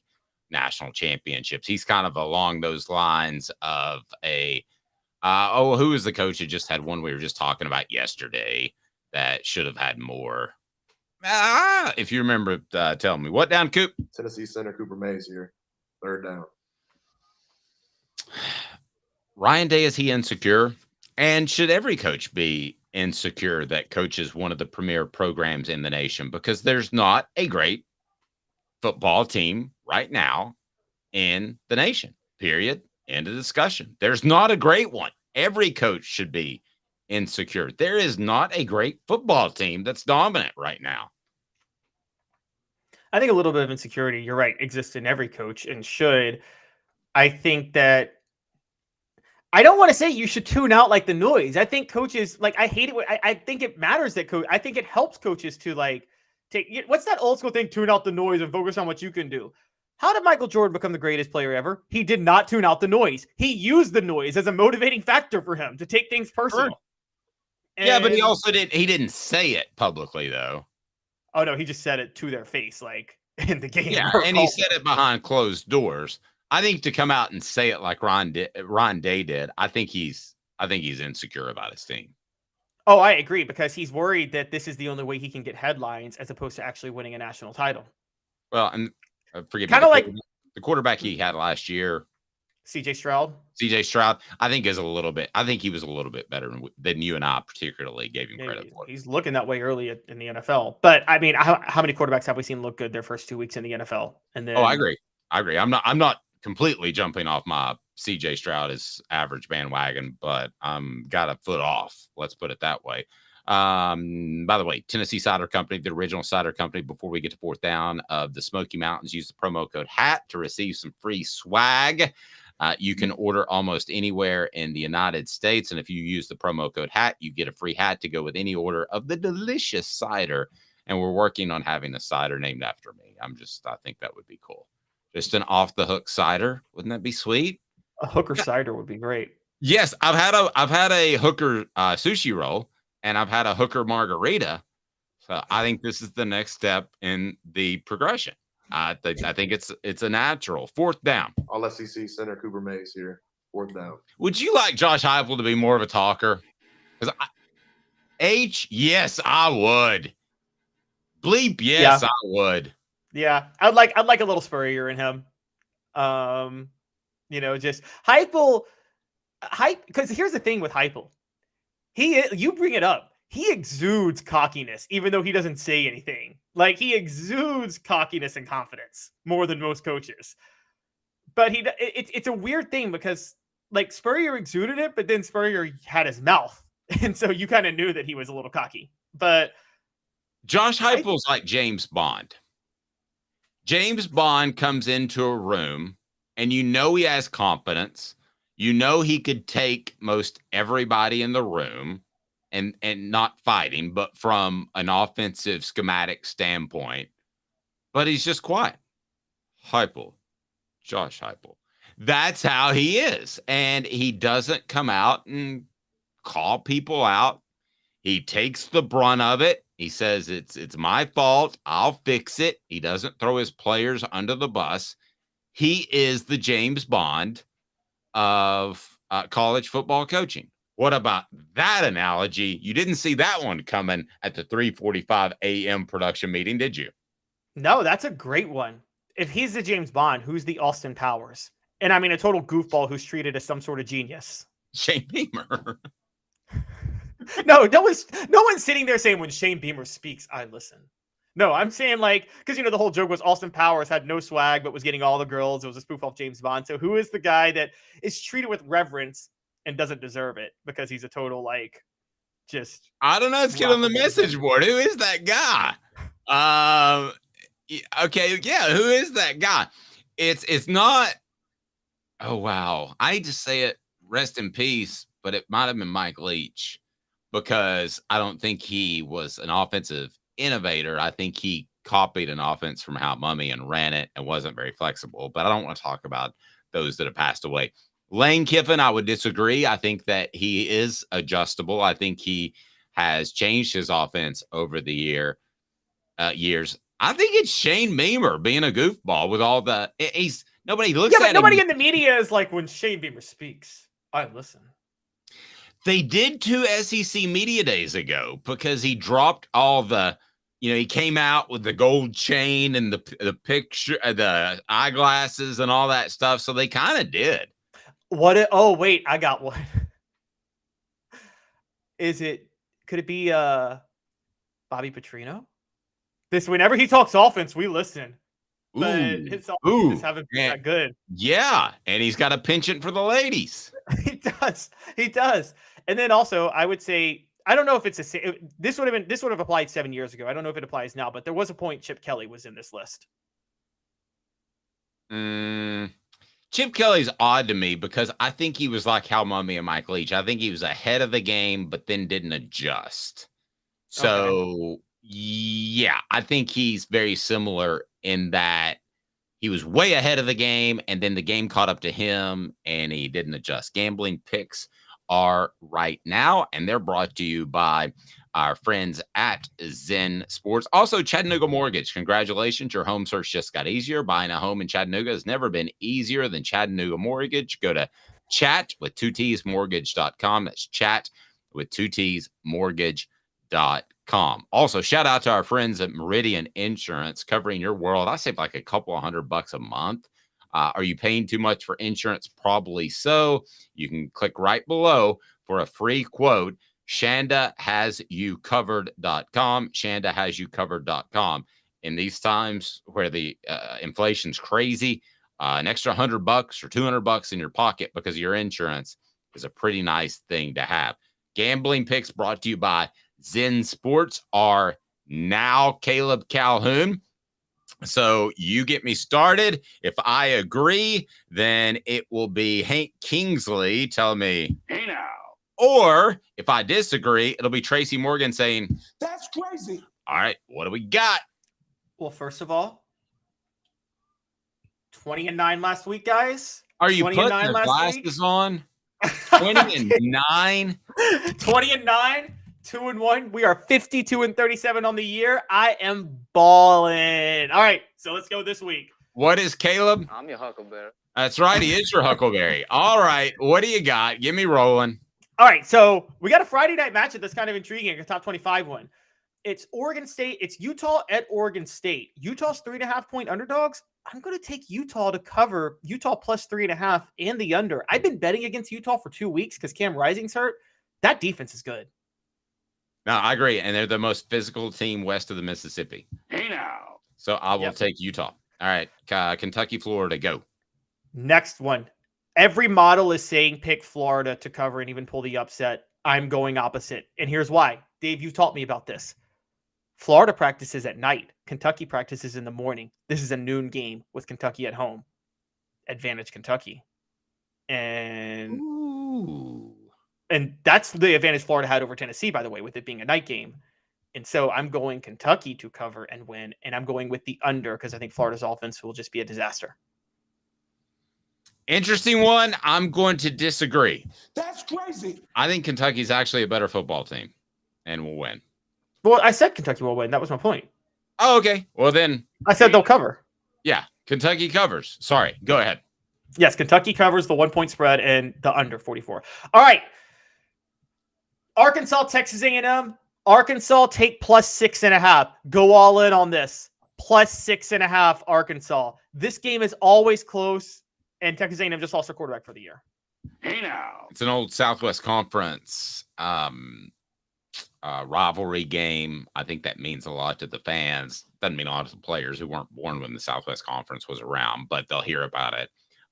national championships. He's kind of along those lines of who was the coach that just had one we were just talking about yesterday that should have had more? If you remember, tell me. What down, Coop? Tennessee center Cooper Mays here. Third down. Ryan Day, is he insecure? And should every coach be insecure that coaches one of the premier programs in the nation? Because there's not a great football team right now in the nation, period. End of discussion. There's not a great one. Every coach should be insecure. There is not a great football team that's dominant right now. I think a little bit of insecurity, you're right, exists in every coach and should. I think that I don't want to say you should tune out the noise. I think coaches, I hate it. I think it matters that I think it helps coaches to take, what's that old school thing? Tune out the noise and focus on what you can do. How did Michael Jordan become the greatest player ever? He did not tune out the noise. He used the noise as a motivating factor for him to take things personal. Sure. Yeah, but he also didn't say it publicly though. Oh no, he just said it to their face, in the game. Yeah, and he said it behind closed doors. I think to come out and say it like Ron Day did, I think he's insecure about his team. Oh, I agree, because he's worried that this is the only way he can get headlines as opposed to actually winning a national title. Well, and forget kind of the quarterback he had last year, CJ Stroud. I think he was a little bit better than you and I particularly gave him credit for. He's looking that way early in the NFL. But I mean, how many quarterbacks have we seen look good their first 2 weeks in the NFL? And then, I agree. I'm not completely jumping off my CJ Stroud is average bandwagon, but I'm got a foot off. Let's put it that way. By the way, Tennessee Cider Company, the original cider company, before we get to fourth down of the Smoky Mountains, use the promo code HAT to receive some free swag. You can order almost anywhere in the United States. And if you use the promo code HAT, you get a free hat to go with any order of the delicious cider. And we're working on having a cider named after me. I think that would be cool. Just an off the hook cider. Wouldn't that be sweet? A Hooker cider would be great. Yes. I've had a Hooker sushi roll, and I've had a Hooker margarita. So I think this is the next step in the progression. I think it's a natural. Fourth down. All SEC center Cooper Mays here. Fourth down. Would you like Josh Heupel to be more of a talker? Yes, I would. Bleep, yes, yeah. I would. Yeah, I'd like a little Spurrier in him. Just Heupel. Because here's the thing with Heupel. You bring it up. He exudes cockiness, even though he doesn't say anything. He exudes cockiness and confidence more than most coaches. But it's a weird thing because Spurrier exuded it, but then Spurrier had his mouth, and so you kind of knew that he was a little cocky. But Josh Heupel's like James Bond. James Bond comes into a room and he has confidence. He could take most everybody in the room and not fighting, but from an offensive schematic standpoint. But he's just quiet. Heupel. Josh Heupel. That's how he is. And he doesn't come out and call people out. He takes the brunt of it. He says it's my fault. I'll fix it. He doesn't throw his players under the bus. He is the James Bond of college football coaching. What about that analogy? You didn't see that one coming at the 3:45 a.m. production meeting, did you? No, that's a great one. If he's the James Bond, who's the Austin Powers? And I mean, a total goofball who's treated as some sort of genius. Shane Beamer. No one's sitting there saying when Shane Beamer speaks, I listen. No, I'm saying like, because the whole joke was Austin Powers had no swag, but was getting all the girls. It was a spoof off James Bond. So who is the guy that is treated with reverence and doesn't deserve it because he's a total like just I don't know. Let's get on the message board. Who is that guy? Okay, yeah, who is that guy? It's not. Oh wow, I hate to say it. Rest in peace, but it might have been Mike Leach because I don't think he was an offensive innovator. I think he copied an offense from Hal Mummy and ran it and wasn't very flexible. But I don't want to talk about those that have passed away. Lane Kiffin, I would disagree. I think that he is adjustable. I think he has changed his offense over the years. I think it's Shane Beamer being a goofball with all the nobody looks at him. Nobody in the media is like when Shane Beamer speaks, I listen. They did 2 SEC media days ago because he dropped all the, he came out with the gold chain and the picture, the eyeglasses and all that stuff. So they kind of did. Oh, wait, I got one. Could it be Bobby Petrino? Whenever he talks offense, we listen. But his offense haven't been that good. Yeah, and he's got a penchant for the ladies. He does. And then also, I would say, I don't know if this would have applied 7 years ago. I don't know if it applies now, but there was a point Chip Kelly was in this list. Chip Kelly's odd to me because I think he was like Hal Mummy and Mike Leach. I think he was ahead of the game, but then didn't adjust. So, yeah, I think he's very similar in that he was way ahead of the game, and then the game caught up to him, and he didn't adjust. Gambling picks are right now, and they're brought to you by our friends at Zen Sports. Also, Chattanooga Mortgage. Congratulations. Your home search just got easier. Buying a home in Chattanooga has never been easier than Chattanooga Mortgage. Go to chatwith2tsmortgage.com. That's chatwith2tsmortgage.com. Also, shout out to our friends at Meridian Insurance, covering your world. I save like a couple of $100 a month. Are you paying too much for insurance? Probably so. You can click right below for a free quote. ShandaHasYouCovered.com. ShandaHasYouCovered.com. In these times where the inflation's crazy, an extra $100 or $200 in your pocket because of your insurance is a pretty nice thing to have. Gambling picks brought to you by Zen Sports are now Caleb Calhoun. So you get me started. If I agree, then it will be Hank Kingsley telling me, hey now. Or if I disagree, it'll be Tracy Morgan saying, that's crazy. All right, what do we got? Well, first of all, 20-9 last week, guys. Are you putting your glasses on? 20-9? 20-9, 2-1. We are 52-37 on the year. I am balling. All right, so let's go this week. What is Caleb? I'm your Huckleberry. That's right. He is your Huckleberry. All right. What do you got? Get me rolling. All right. So we got a Friday night matchup that's kind of intriguing. A top 25 one. It's Oregon State. It's Utah at Oregon State. Utah's 3.5-point underdogs. I'm going to take Utah to cover Utah plus 3.5 and the under. I've been betting against Utah for 2 weeks because Cam Rising's hurt. That defense is good. No, I agree. And they're the most physical team west of the Mississippi. Hey now. So I will take Utah. All right. Kentucky, Florida, go. Next one. Every model is saying pick Florida to cover and even pull the upset. I'm going opposite. And here's why. Dave, you taught me about this. Florida practices at night. Kentucky practices in the morning. This is a noon game with Kentucky at home. Advantage Kentucky. And that's the advantage Florida had over Tennessee, by the way, with it being a night game. And so I'm going Kentucky to cover and win. And I'm going with the under because I think Florida's offense will just be a disaster. Interesting one. I'm going to disagree. That's crazy. I think Kentucky's actually a better football team and will win. Well, I said Kentucky will win. That was my point. Oh, okay. Well, then I said they'll cover. Yeah, Kentucky covers. Sorry, go ahead. Yes, Kentucky covers the 1 point spread and the under 44. All right. Arkansas, Texas A&M. Arkansas take plus 6.5. Go all in on this. Plus 6.5 Arkansas. This game is always close, and Texas A&M just lost their quarterback for the year. Hey now. It's an old Southwest Conference rivalry game. I think that means a lot to the fans. Doesn't mean a lot to the players who weren't born when the Southwest Conference was around, but they'll hear about it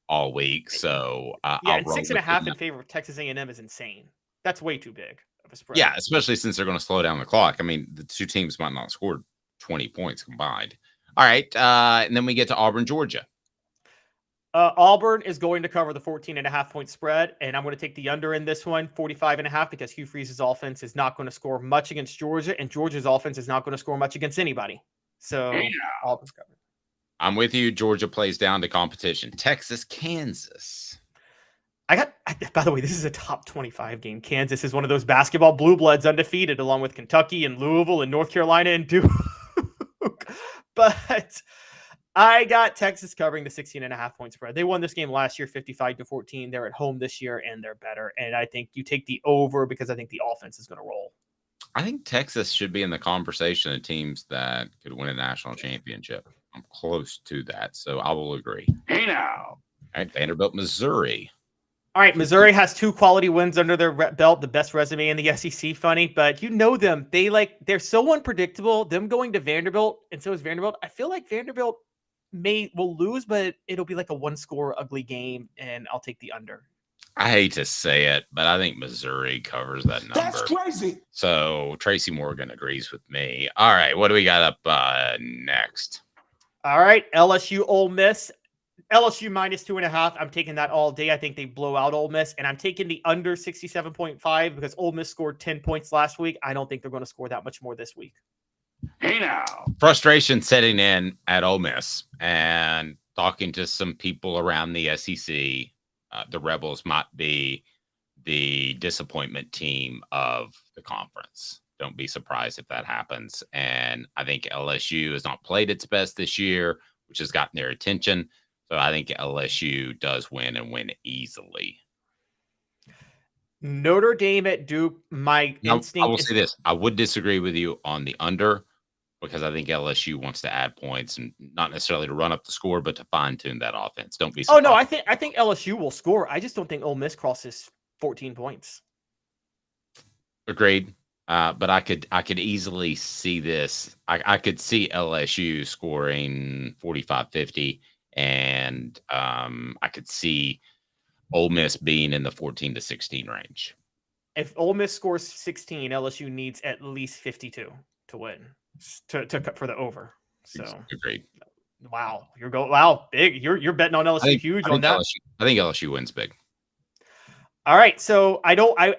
all week. So yeah, I'll and 6.5 in favor of Texas A&M is insane. That's way too big of a spread. Yeah, especially since they're going to slow down the clock. I mean, the two teams might not score 20 points combined. All right, and then we get to Auburn, Georgia. Auburn is going to cover the 14.5 point spread, and I'm going to take the under in this one, 45.5, because Hugh Freeze's offense is not going to score much against Georgia, and Georgia's offense is not going to score much against anybody. So Auburn's covered. I'm with you. Georgia plays down to competition. Texas, Kansas. By the way, this is a top 25 game. Kansas is one of those basketball blue bloods undefeated, along with Kentucky and Louisville and North Carolina and Duke. But I got Texas covering the 16.5 point spread. They won this game last year, 55-14. They're at home this year, and they're better. And I think you take the over because I think the offense is going to roll. I think Texas should be in the conversation of teams that could win a national championship. I'm close to that, so I will agree. Hey now. All right, Vanderbilt, Missouri. All right, Missouri has 2 quality wins under their belt, the best resume in the SEC. Funny, but you know them. They're so unpredictable. Them going to Vanderbilt, and so is Vanderbilt. I feel like Vanderbilt will lose, but it'll be like a 1-score ugly game, and I'll take the under. I hate to say it, but I think Missouri covers that number. That's crazy. So Tracy Morgan agrees with me. All right, what do we got up next? All right, LSU, Ole Miss. LSU minus 2.5. I'm taking that all day. I think they blow out Ole Miss, and I'm taking the under 67.5 because Ole Miss scored 10 points last week. I don't think they're going to score that much more this week. Hey now. Frustration setting in at Ole Miss, and talking to some people around the SEC. The Rebels might be the disappointment team of the conference. Don't be surprised if that happens. And I think LSU has not played its best this year, which has gotten their attention. So I think LSU does win and win easily. Notre Dame at Duke. My instinct. I will say this: I would disagree with you on the under because I think LSU wants to add points and not necessarily to run up the score, but to fine tune that offense. Don't be surprised. Oh no, I think LSU will score. I just don't think Ole Miss crosses 14 points. Agreed. But I could easily see this. I could see LSU scoring 45-50, and I could see Ole Miss being in the 14-16 range. If Ole Miss scores 16, LSU needs at least 52 to win to cut for the over. So agreed. Wow, big. You're betting on LSU huge on that. I think LSU wins big. All right, so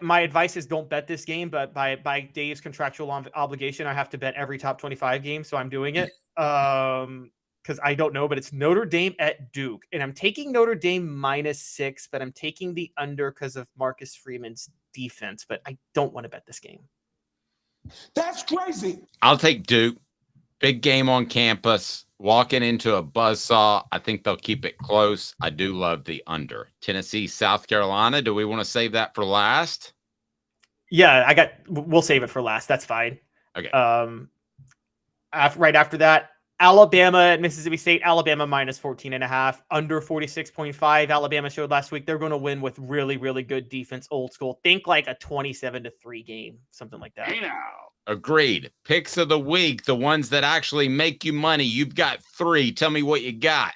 my advice is don't bet this game, but by Dave's contractual obligation, I have to bet every top 25 game, so I'm doing it. Because I don't know, but it's Notre Dame at Duke, and I'm taking Notre Dame -6, but I'm taking the under because of Marcus Freeman's defense, but I don't want to bet this game. That's crazy. I'll take Duke. Big game on campus. Walking into a buzzsaw. I think they'll keep it close. I do love the under. Tennessee, South Carolina. Do we want to save that for last? Yeah, we'll save it for last. That's fine. Okay. Right after that, Alabama at Mississippi State. Alabama -14.5, under 46.5. Alabama showed last week they're going to win with really, really good defense, old school. Think like a 27-3 game, something like that. Hey now. Agreed. Picks of the week, the ones that actually make you money. You've got 3. Tell me what you got.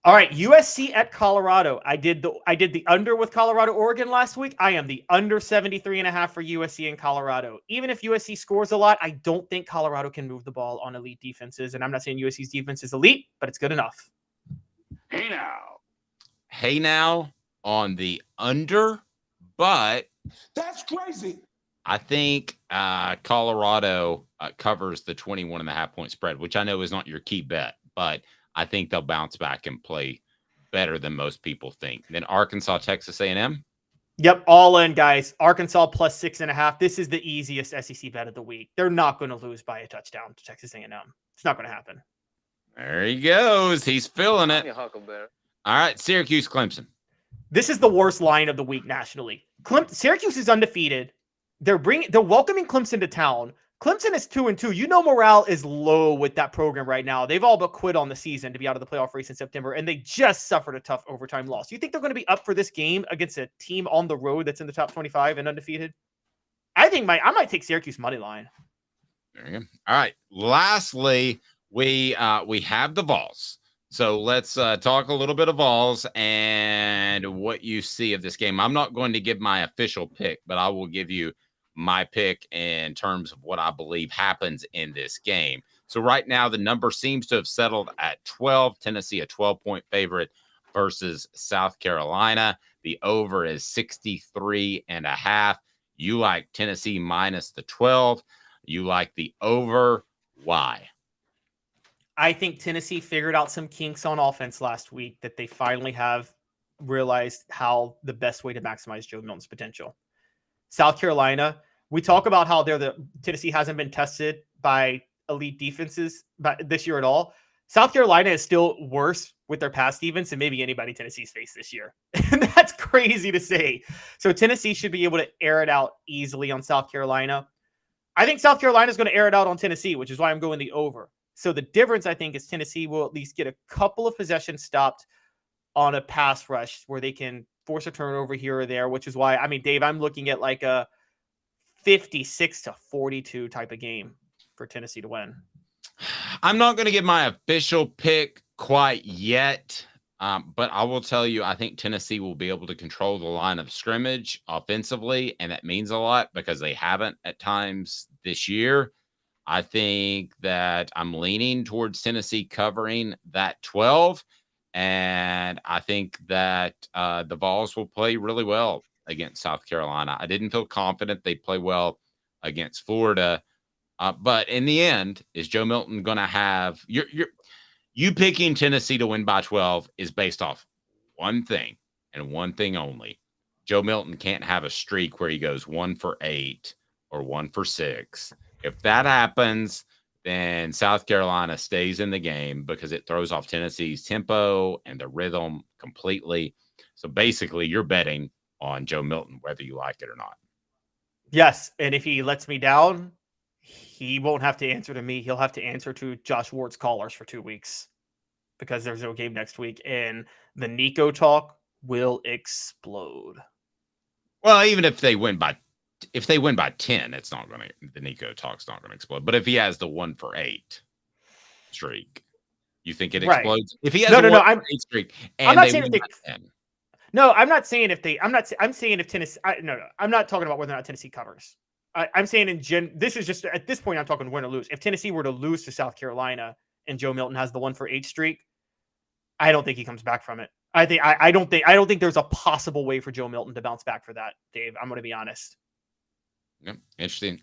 All right, USC at Colorado. I did the under with Colorado, Oregon last week. I am the under 73.5 for USC and Colorado. Even if USC scores a lot, I don't think Colorado can move the ball on elite defenses. And I'm not saying USC's defense is elite, but it's good enough. Hey now on the under, but that's crazy. I think Colorado covers the 21.5 point spread, which I know is not your key bet, but I think they'll bounce back and play better than most people think. Then Arkansas, Texas A&M. Yep, all in, guys. Arkansas plus 6.5. This is the easiest SEC bet of the week. They're not going to lose by a touchdown to Texas A&M. It's not going to happen. There he goes. He's feeling it. All right, Syracuse, Clemson. This is the worst line of the week nationally. Syracuse is undefeated. They're welcoming Clemson to town. Clemson is 2-2. You know, morale is low with that program right now. They've all but quit on the season to be out of the playoff race in September, and they just suffered a tough overtime loss. You think they're going to be up for this game against a team on the road that's in the top 25 and undefeated? I might take Syracuse money line. There you go. All right. Lastly, we have the Vols. So let's talk a little bit of Vols and what you see of this game. I'm not going to give my official pick, but I will give you my pick in terms of what I believe happens in this game. So right now, the number seems to have settled at 12. Tennessee, a 12-point favorite versus South Carolina. The over is 63.5. You like Tennessee minus the 12. You like the over. Why? I think Tennessee figured out some kinks on offense last week that they finally have realized how the best way to maximize Joe Milton's potential. South Carolina, we talk about how Tennessee hasn't been tested by elite defenses this year at all. South Carolina is still worse with their pass defense than maybe anybody Tennessee's faced this year. And that's crazy to say. So Tennessee should be able to air it out easily on South Carolina. I think South Carolina is going to air it out on Tennessee, which is why I'm going the over. So the difference, I think, is Tennessee will at least get a couple of possessions stopped on a pass rush where they can force a turnover here or there, which is why, Dave, I'm looking at like a 56-42 type of game for Tennessee to win. I'm not going to give my official pick quite yet, but I will tell you, I think Tennessee will be able to control the line of scrimmage offensively, and that means a lot because they haven't at times this year. I think that I'm leaning towards Tennessee covering that 12, and I think that the Vols will play really well against South Carolina. I didn't feel confident they'd play well against Florida, but in the end, is Joe Milton going to have you picking Tennessee to win by 12 is based off one thing and one thing only. Joe Milton can't have a streak where he goes 1 for 8 or 1 for 6. If that happens, then South Carolina stays in the game because it throws off Tennessee's tempo and the rhythm completely. So basically, you're betting on Joe Milton, whether you like it or not. Yes, and if he lets me down, he won't have to answer to me. He'll have to answer to Josh Ward's callers for 2 weeks because there's no game next week, and the Nico talk will explode. Well, even if they win by 10, it's not going to, the Nico talk's not going to explode. But if he has the 1 for 8 streak, you think it explodes? If he has a 1 for 8 streak and they win by 10. No, I'm not saying if I'm saying if Tennessee, I'm not talking about whether or not Tennessee covers. I'm saying this is just, at this point, I'm talking win or lose. If Tennessee were to lose to South Carolina and Joe Milton has the 1 for 8 streak, I don't think he comes back from it. I don't think there's a possible way for Joe Milton to bounce back for that, Dave. I'm going to be honest. Yep. Interesting.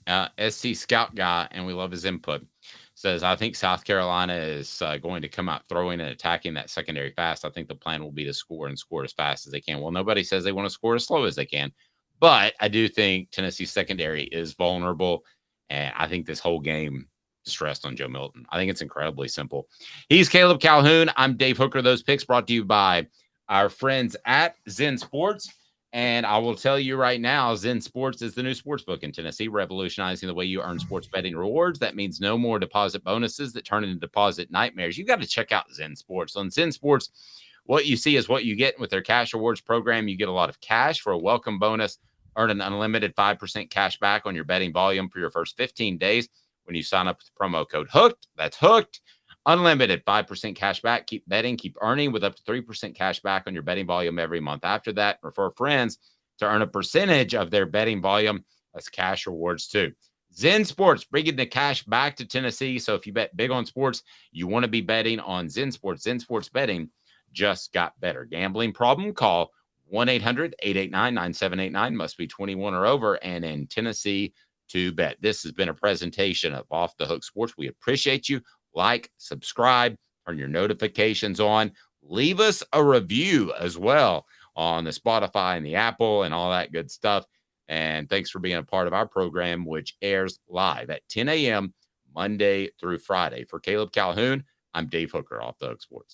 SC Scout Guy, and we love his input, says, I think South Carolina is going to come out throwing and attacking that secondary fast. I think the plan will be to score and score as fast as they can. Well, nobody says they want to score as slow as they can, but I do think Tennessee's secondary is vulnerable, and I think this whole game just rests on Joe Milton. I think it's incredibly simple. He's Caleb Calhoun. I'm Dave Hooker. Those picks brought to you by our friends at Zen Sports. And I will tell you right now, Zen Sports is the new sports book in Tennessee, revolutionizing the way you earn sports betting rewards. That means no more deposit bonuses that turn into deposit nightmares. You got to check out Zen Sports. On Zen Sports, what you see is what you get with their cash rewards program. You get a lot of cash for a welcome bonus. Earn an unlimited 5% cash back on your betting volume for your first 15 days when you sign up with the promo code HOOKED. That's HOOKED. Unlimited 5% cash back. Keep betting, keep earning with up to 3% cash back on your betting volume every month. After that, refer friends to earn a percentage of their betting volume as cash rewards too. Zen Sports, bringing the cash back to Tennessee. So if you bet big on sports, you want to be betting on Zen Sports. Zen Sports betting just got better. Gambling problem? Call 1-800-889-9789. Must be 21 or over and in Tennessee to bet. This has been a presentation of Off the Hook Sports. We appreciate you. Like, subscribe, turn your notifications on. Leave us a review as well on the Spotify and the Apple and all that good stuff. And thanks for being a part of our program, which airs live at 10 a.m. Monday through Friday. For Caleb Calhoun, I'm Dave Hooker, Off the Hook Sports.